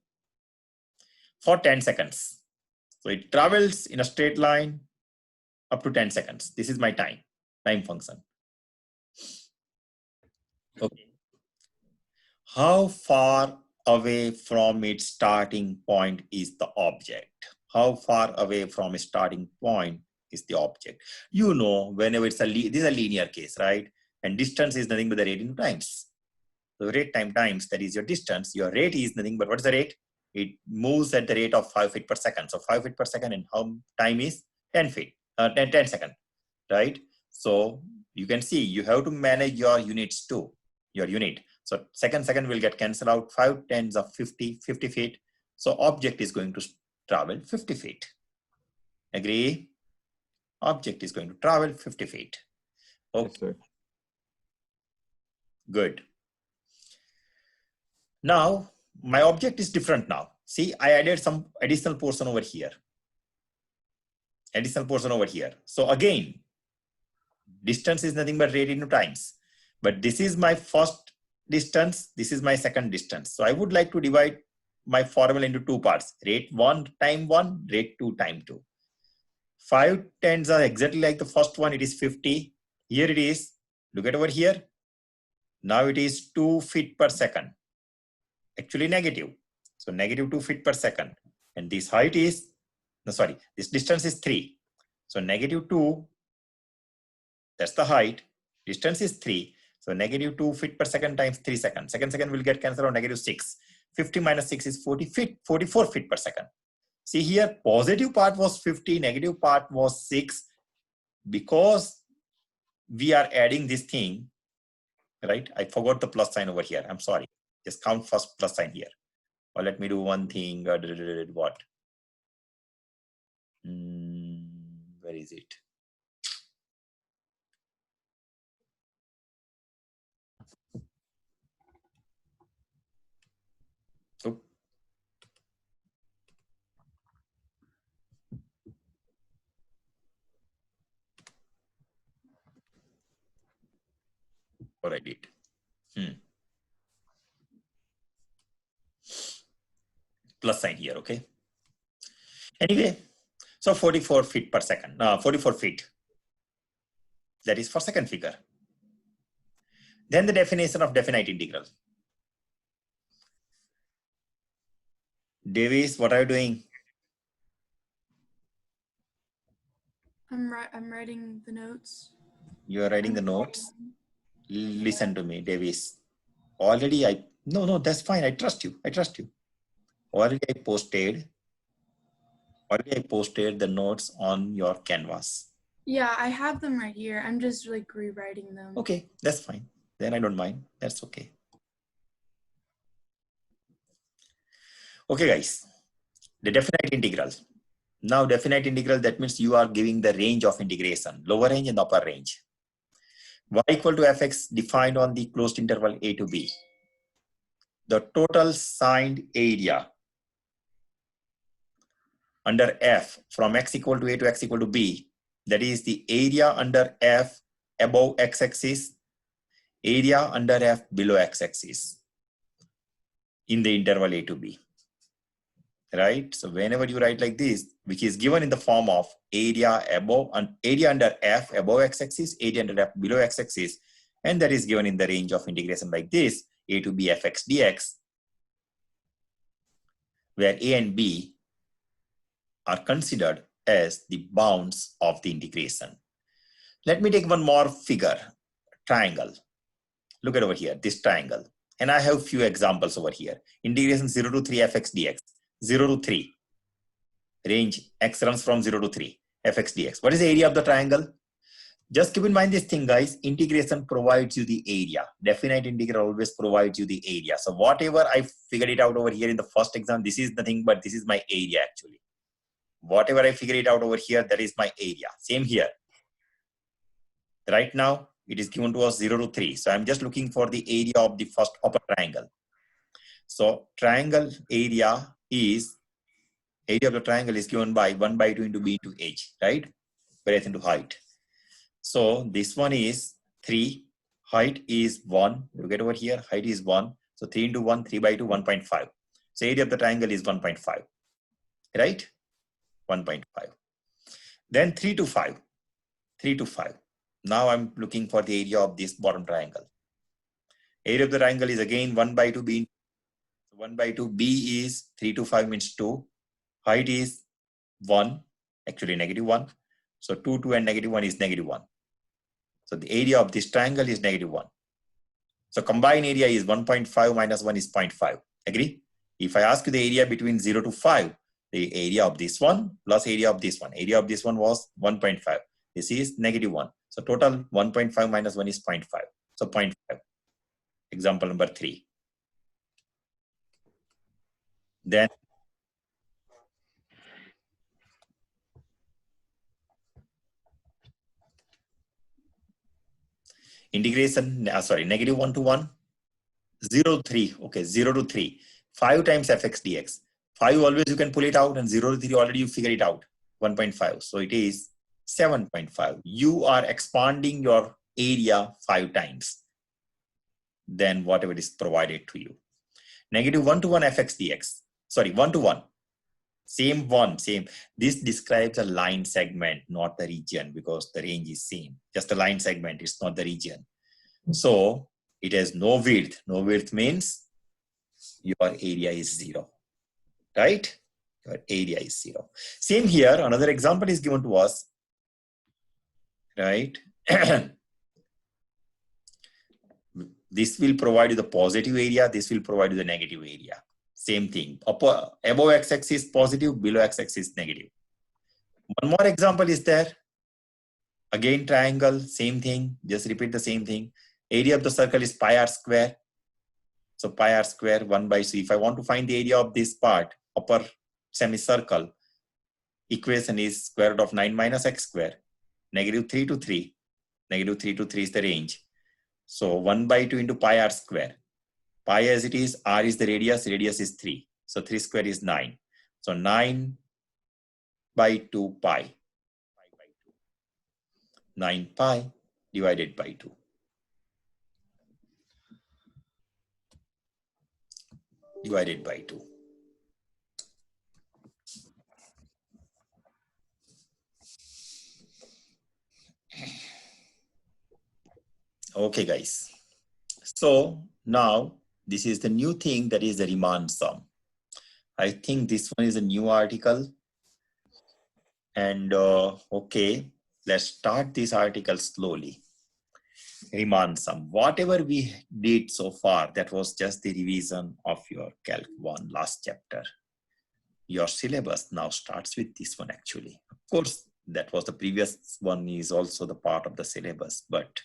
For 10 seconds. So it travels in a straight line up to 10 seconds. This is my time function. Okay. How far away from its starting point is the object? How far away from its starting point is the object? You know, whenever it's this is a linear case, right? And distance is nothing but the rate into times. So rate times, that is your distance. Your rate is nothing but what is the rate? It moves at the rate of 5 feet per second. So 5 feet per second, and how time is 10 feet, 10 seconds, right? So you can see you have to manage your units too, your unit. So second will get cancelled out. 5 tens of 50 feet. So object is going to travel 50 feet. Agree? Object is going to travel 50 feet. Okay. Yes, sir. Good. Now, my object is different now. See, I added some additional portion over here. Additional portion over here. So again, distance is nothing but rate into times. But this is my first distance. This is my second distance. So I would like to divide my formula into two parts. Rate 1 time 1, rate 2 time 2. 5 tens are exactly like the first one. It is 50. Here it is. Look at over here. Now it is 2 feet per second. Actually negative. So negative 2 feet per second. And this height is, no, sorry, this distance is 3. So negative 2, that's the height. Distance is 3. So negative 2 feet per second times 3 seconds. Second will get cancelled on negative 6. 50 minus 6 is 44 feet per second. See here, positive part was 50, negative part was 6. Because we are adding this thing, right? I forgot the plus sign over here. I'm sorry. Just count first plus sign here. Or let me do one thing. What? Where is it? Oh. What I did. Plus sign here, okay? Anyway, so 44 feet per second, 44 feet. That is for second figure. Then the definition of definite integral. Davis, what are you doing? I'm writing the notes. You are writing the notes. Listen to me, Davis. Already no, that's fine. I trust you. Already I posted the notes on your canvas. Yeah, I have them right here. I'm just like rewriting them. Okay, that's fine. Then I don't mind. That's okay. Okay, guys. The definite integral. Now, definite integral, that means you are giving the range of integration, lower range and upper range. Y equal to fx defined on the closed interval a to b. The total signed area under f from x equal to a to x equal to b, that is the area under f above x-axis, area under f below x-axis in the interval a to b. Right? So whenever you write like this, which is given in the form of area above and area under f above x-axis, area under f below x-axis, and that is given in the range of integration like this, a to b fx dx, where a and b are considered as the bounds of the integration. Let me take one more figure, triangle. Look at over here, this triangle. And I have few examples over here. Integration 0 to 3 fx dx. 0 to 3. Range x runs from 0 to 3. Fx dx. What is the area of the triangle? Just keep in mind this thing, guys. Integration provides you the area. Definite integral always provides you the area. So whatever I figured it out over here in the first exam, this is nothing but this is my area actually. Whatever I figure it out over here, that is my area. Same here. Right now, it is given to us 0 to 3. So I'm just looking for the area of the first upper triangle. So triangle area of the triangle is given by 1 by 2 into b into h, right? Breadth into height. So this one is 3. Height is 1. You get over here, height is 1. So 3 into 1, 3 by 2, 1.5. So area of the triangle is 1.5, right? 1.5. Then 3 to 5. 3 to 5. Now I'm looking for the area of this bottom triangle. Area of the triangle is again 1 by 2 b. 1 by 2 b is 3 to 5 means 2. Height is 1, actually -1. So 2, 2 and -1 is -1. So the area of this triangle is -1. So combined area is 1.5 minus 1 is 0.5. Agree? If I ask you the area between 0 to 5, the area of this one plus area of this one. Area of this one was 1.5. This is -1. So total 1.5 minus 1 is 0.5. So 0.5. Example number 3. Then integration, -1 to 1, 0 to 3. Okay, 0 to 3. 5 times fx dx. 5 always you can pull it out, and 0 to 3 already you figure it out. 1.5. So it is 7.5. You are expanding your area 5 times than whatever is provided to you. -1 to 1 fx dx. Sorry, 1 to 1. Same. This describes a line segment, not the region, because the range is same. Just a line segment, it's not the region. So it has no width. No width means your area is 0, right? Your area is 0. Same here, another example is given to us, right? This will provide you the positive area. This will provide you the negative area. Same thing. Above x-axis positive, below x-axis negative. One more example is there. Again, triangle, same thing. Just repeat the same thing. Area of the circle is pi r square. So pi r square 1 by c. If I want to find the area of this part, upper semicircle, equation is square root of 9 minus x square, -3 to 3. -3 to 3 is the range. So 1 by 2 into pi r square. Pi as it is, r is the radius is 3. So 3 square is 9. So 9 by 2 pi. 9 pi divided by 2. Divided by 2. Okay, guys. So now this is the new thing, that is the Riemann sum. I think this one is a new article. And okay, let's start this article slowly. Riemann sum. Whatever we did so far, that was just the revision of your Calc 1 last chapter. Your syllabus now starts with this one actually. Of course, that was the previous one, is also the part of the syllabus, but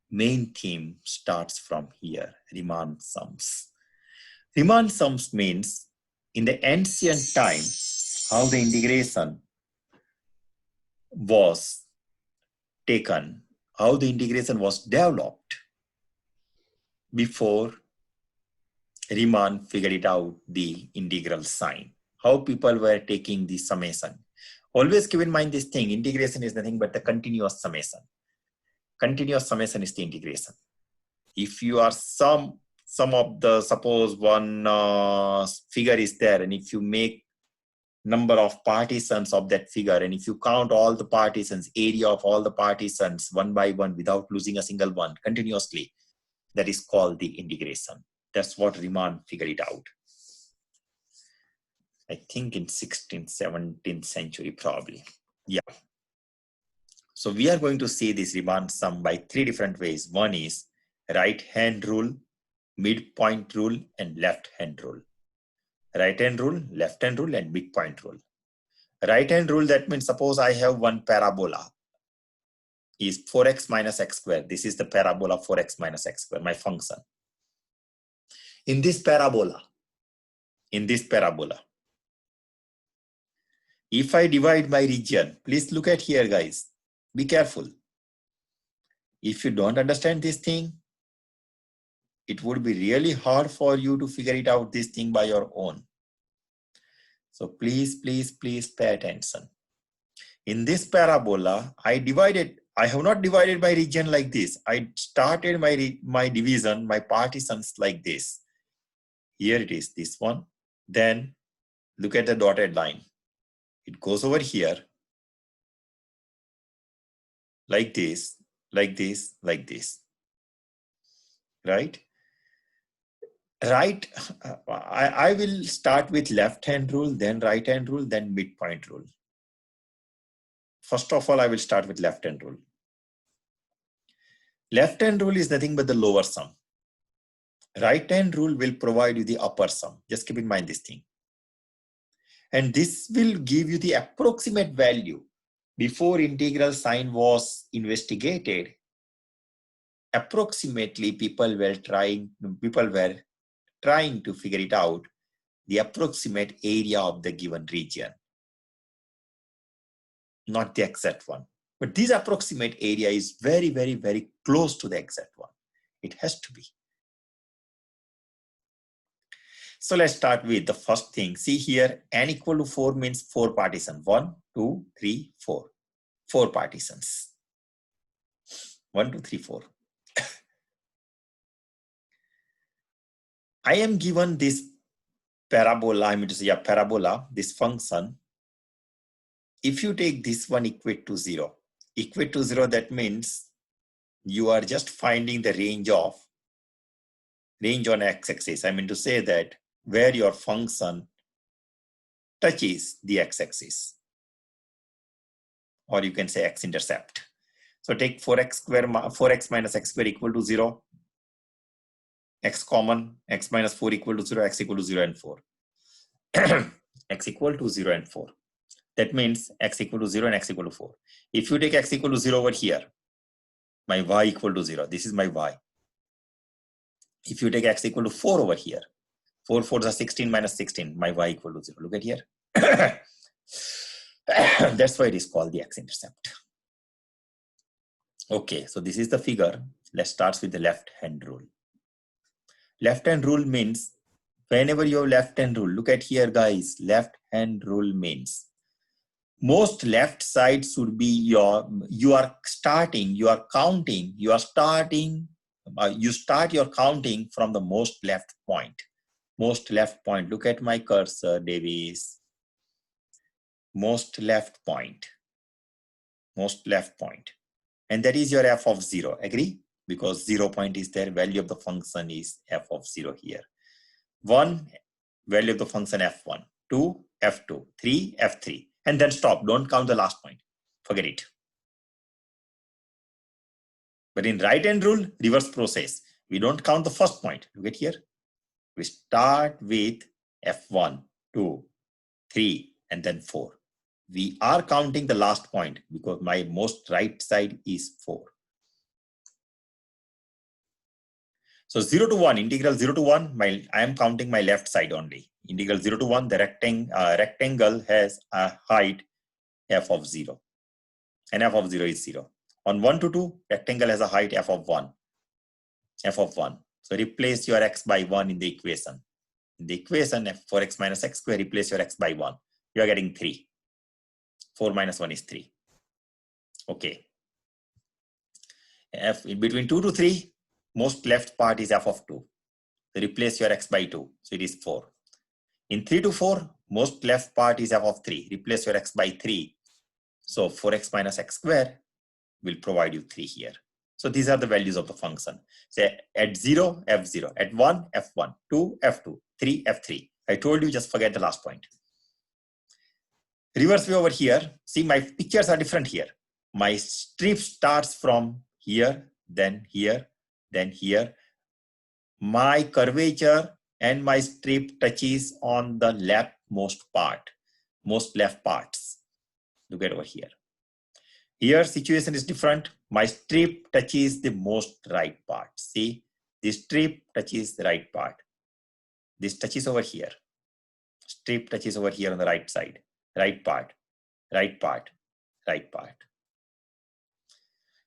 main theme starts from here, Riemann sums. Riemann sums means in the ancient time, how the integration was taken, how the integration was developed before Riemann figured it out, the integral sign, how people were taking the summation. Always keep in mind this thing, integration is nothing but the continuous summation. Continuous summation is the integration. If you are some of the, suppose one figure is there, and if you make number of partitions of that figure, and if you count all the partitions, area of all the partitions one by one without losing a single one continuously, that is called the integration. That's what Riemann figured it out. I think in 16th, 17th century probably. Yeah. So we are going to see this Riemann sum by 3 different ways. One is right hand rule, midpoint rule, and left hand rule. Right hand rule, left hand rule, and midpoint rule. Right hand rule, that means suppose I have one parabola is 4x minus x square. This is the parabola 4x minus x square, my function. In this parabola, if I divide my region, please look at here guys, be careful. If you don't understand this thing, it would be really hard for you to figure it out this thing by your own. So please pay attention. In this parabola, I have not divided my region like this. I started my division, my partitions like this. Here it is, this one. Then look at the dotted line. It goes over here like this, like this, like this. Right? Right. I will start with left hand rule, then right hand rule, then midpoint rule. First of all, I will start with left hand rule. Left hand rule is nothing but the lower sum. Right hand rule will provide you the upper sum. Just keep in mind this thing. And this will give you the approximate value. Before integral sign was investigated, approximately people were trying to figure it out, the approximate area of the given region. Not the exact one. But this approximate area is very, very, very close to the exact one. It has to be. So let's start with the first thing. See here, n equal to 4 means 4 partitions. 1, 2, 3, 4. 4 partitions. 1, 2, 3, 4. I am given this parabola, parabola, this function. If you take this one equate to 0, that means you are just finding the range on x-axis. I mean to say that where your function touches the x-axis, or you can say x-intercept. So take 4x minus x square equal to 0, x common, x minus 4 equal to 0, x equal to 0 and 4. X equal to 0 and 4. That means x equal to 0 and x equal to 4. If you take x equal to 0 over here, my y equal to 0. This is my y. If you take x equal to 4 over here, 4 4s are 16 minus 16, my y equal to 0. Look at here. That's why it is called the x-intercept. Okay, so this is the figure. Let's start with the left-hand rule. Left-hand rule means whenever you have left-hand rule, look at here, guys. Left-hand rule means most left side should be you start your counting from the most left point. Most left point. Look at my cursor, Davies. Most left point. Most left point. And that is your f of 0. Agree? Because 0 point is there. Value of the function is f of 0 here. 1, value of the function f1. 2, f2. 3, f3. And then stop. Don't count the last point. Forget it. But in right-hand rule, reverse process. We don't count the first point. Look at here. We start with f1, 2, 3, and then 4. We are counting the last point because my most right side is 4. So 0 to 1, integral 0 to 1, I am counting my left side only. Integral 0 to 1, the rectangle has a height f of 0. And f of 0 is 0. On 1 to 2, rectangle has a height f of 1. F of 1. So replace your x by 1 in the equation. In the equation, f for x minus x square, replace your x by 1. You are getting 3. 4 minus 1 is 3. Okay. F in between 2 to 3, most left part is f of 2. So replace your x by 2. So it is 4. In 3 to 4, most left part is f of 3. Replace your x by 3. So 4x minus x square will provide you 3 here. So these are the values of the function. Say at 0, f0. At 1, f1. 2, f2. 3, f3. I told you, just forget the last point. Reverse way over here. See, my pictures are different here. My strip starts from here, then here, then here. My curvature and my strip touches on the leftmost part, most left parts. Look at over here. Here situation is different. My strip touches the most right part. See, this strip touches the right part. This touches over here. Strip touches over here on the right side. Right part, right part, right part.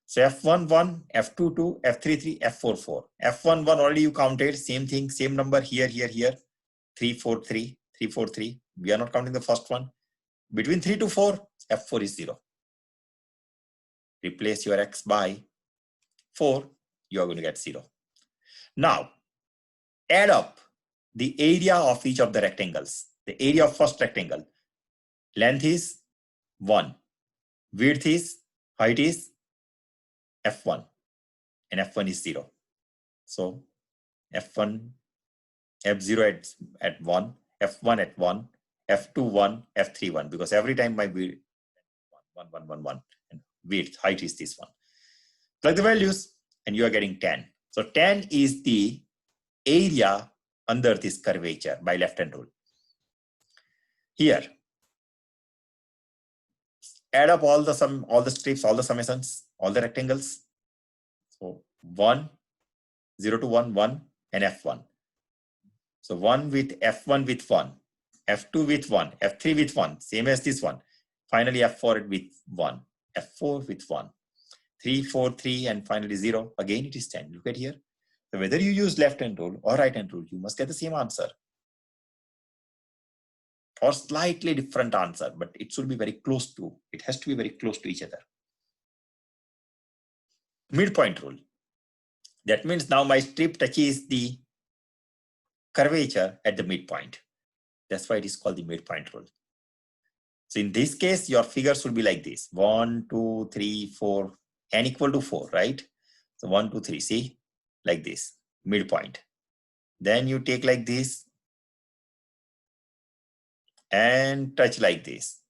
So F1, 1, F2, 2, F3, 3, F4, 4. F1, 1 already you counted. Same thing, same number here, here, here. 3, 4, 3, 3, 4, 3. We are not counting the first one. Between 3 to 4, F4 is 0. Replace your x by 4, you are going to get 0. Now, add up the area of each of the rectangles. The area of first rectangle. Length is 1. Width is, height is f1. And f1 is 0. So f1, f0 at 1, f1 at 1, f2 1, f3 1. Because every time my width 1, 1, 1, 1. And width, height is this one. Plug the values and you are getting 10. So 10 is the area under this curvature by left-hand rule. Here, add up all the strips, all the summations, all the rectangles. So 1, 0 to 1, 1, and f1. So 1 with f1 with 1, f2 with 1, f3 with 1, same as this one. Finally f4 with 1, f4 with 1, 3, 4, 3, and finally 0. Again it is 10. Look at here. So whether you use left-hand rule or right-hand rule, you must get the same answer. Or slightly different answer, but it should be very close to, it has to be very close to each other. Midpoint rule. That means now my strip touches the curvature at the midpoint. That's why it is called the midpoint rule. So in this case, your figures will be like this. 1, 2, 3, 4, n equal to 4, right? So 1, 2, 3, see? Like this, midpoint. Then you take like this and touch like this.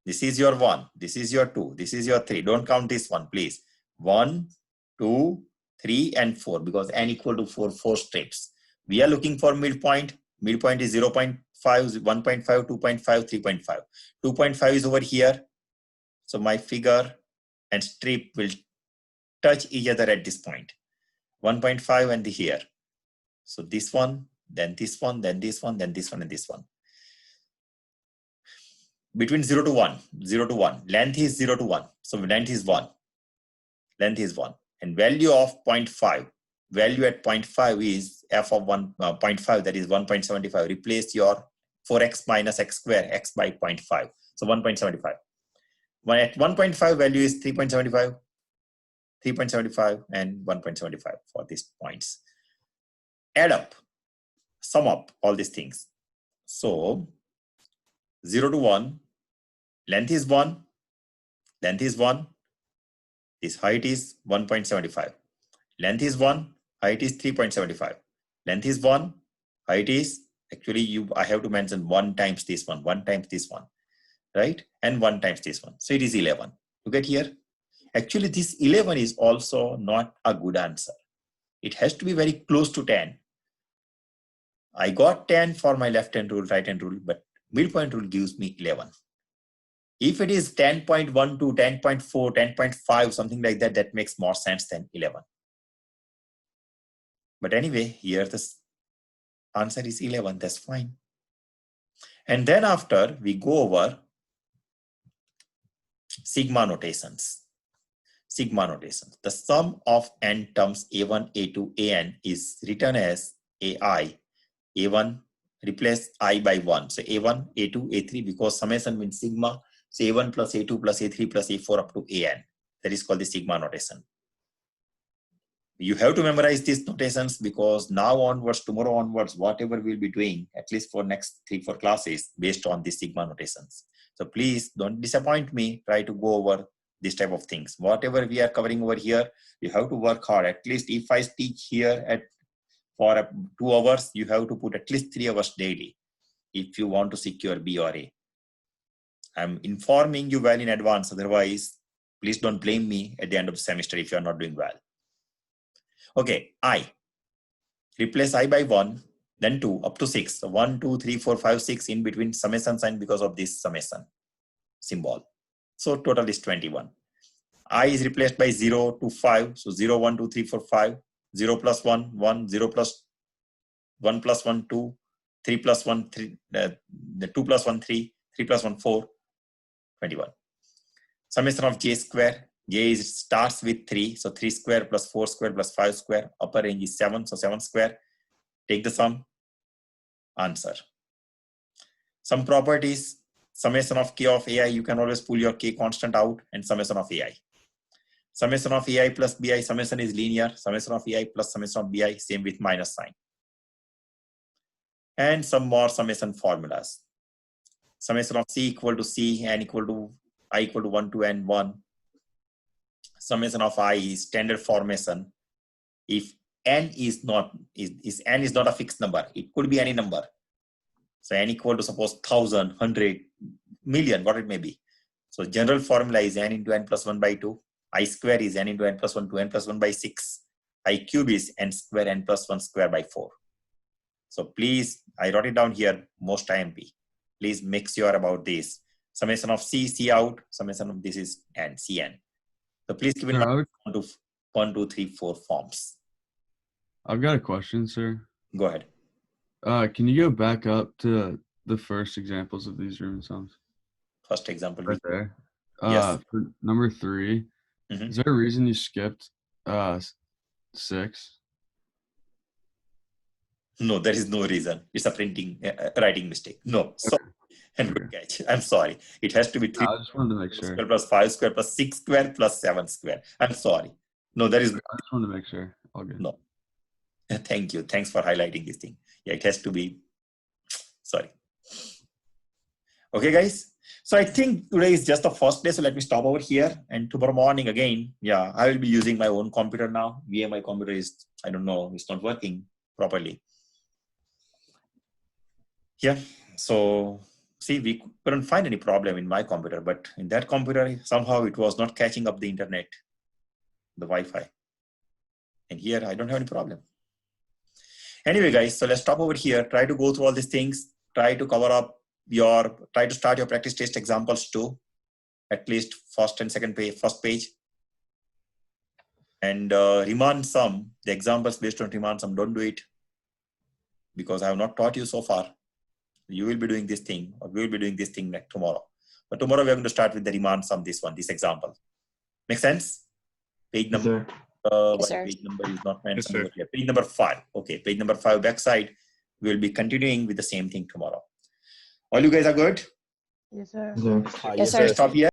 This is your 1, this is your 2, this is your 3. Don't count this one, please. 1, 2, 3, and 4, because n equal to 4, 4 strips. We are looking for midpoint. Midpoint is 0.5, 1.5, 2.5, 3.5. 2.5 is over here. So my figure and strip will touch each other at this point. 1.5 and here. So this one, then this one, then this one, then this one, and this one. between 0 to 1, 0 to 1. Length is 0 to 1. So length is 1. Length is 1. And value of 0.5. Value at 0.5 is f of 0.5, that is 1.75. Replace your 4x minus x square, x by 0.5. So 1.75. At 1.5 value is 3.75, 3.75 and 1.75 for these points. Add up, sum up all these things. So 0 to 1, length is 1, length is 1, this height is 1.75. Length is 1, height is 3.75. Length is 1, height is, actually I have to mention 1 times this one, 1 times this one, right? And 1 times this one. So it is 11. You get here? Actually, this 11 is also not a good answer. It has to be very close to 10. I got 10 for my left hand rule, right hand rule, but midpoint rule gives me 11. If it is 10.12, 10.4, 10.5, something like that, that makes more sense than 11. But anyway, here the answer is 11, that's fine. And then after, we go over sigma notations. Sigma notations. The sum of n terms a1, a2, an is written as ai. A1 replace I by 1. So A1, A2, A3, because summation means sigma. So A1 plus A2 plus A3 plus A4 up to AN. That is called the sigma notation. You have to memorize these notations because now onwards, tomorrow onwards, whatever we'll be doing, at least for next 3-4 classes, based on these sigma notations. So please don't disappoint me. Try to go over this type of things. Whatever we are covering over here, you have to work hard. At least if I teach here for 2 hours, you have to put at least 3 hours daily if you want to secure B or A. I'm informing you well in advance. Otherwise, please don't blame me at the end of the semester if you are not doing well. Okay, I. Replace I by 1, then 2, up to 6. So 1, 2, 3, 4, 5, 6 in between summation sign because of this summation symbol. So total is 21. I is replaced by 0 to 5. So 0, 1, 2, 3, 4, 5. 0 plus 1, 1, 0 plus 1 plus 1, 2, 3 plus 1, 3, the 2 plus 1, 3, 3 plus 1, 4, 21. Summation of j square. J starts with 3. So 3 square plus 4 square plus 5 square. Upper range is 7. So 7 square. Take the sum. Answer. Some properties. Summation of k of ai. You can always pull your k constant out and summation of ai. Summation of ai plus bi. Summation is linear. Summation of ai plus summation of bi. Same with minus sign. And some more summation formulas. Summation of c equal to c, n equal to I equal to 1 to n 1. Summation of I is standard formation. If n is not a fixed number, it could be any number. So n equal to suppose 1000, 100, million, what it may be. So general formula is n into n plus 1 by 2. I square is n into n plus 1 to n plus 1 by 6. I cube is n square n plus 1 square by 4. So please, I wrote it down here, most IMP. Please make sure about this. Summation of C, C out. Summation of this is N, Cn. So please keep in mind 1, 2, 3, 4 forms. I've got a question, sir. Go ahead. Can you go back up to the first examples of these Riemann sums? First example. Right there. Yes. For number 3, is there a reason you skipped 6? No, there is no reason. It's a writing mistake. No. So, and good catch. I'm sorry. It has to be 3 I just wanted to make sure. square plus 5 square plus 6 square plus 7 square. I'm sorry. No, there is. I just wanted to make sure. All good. No. Thank you. Thanks for highlighting this thing. Yeah, it has to be. Sorry. Okay, guys. So I think today is just the first day. So let me stop over here. And tomorrow morning again, yeah, I will be using my own computer now. VMI computer is, I don't know, it's not working properly. Yeah. So see, we couldn't find any problem in my computer, but in that computer, somehow it was not catching up the internet, the Wi-Fi. And here, I don't have any problem. Anyway, guys, so let's stop over here. Try to go through all these things. Try to cover up try to start your practice test examples too. At least first and second page, first page. And Riemann sum, the examples based on Riemann sum, don't do it. Because I have not taught you so far. You will be doing this thing, or we will be doing this thing tomorrow. But tomorrow we're going to start with the remands on this one, this example. Make sense? Page Yes, number, sir. Yes, why sir. page number is not mentioned sir. over here. Page number 5. Okay, page number 5 backside. We'll be continuing with the same thing tomorrow. All you guys are good? Yes, sir. Yes, sir. Yes, sir. Stop here.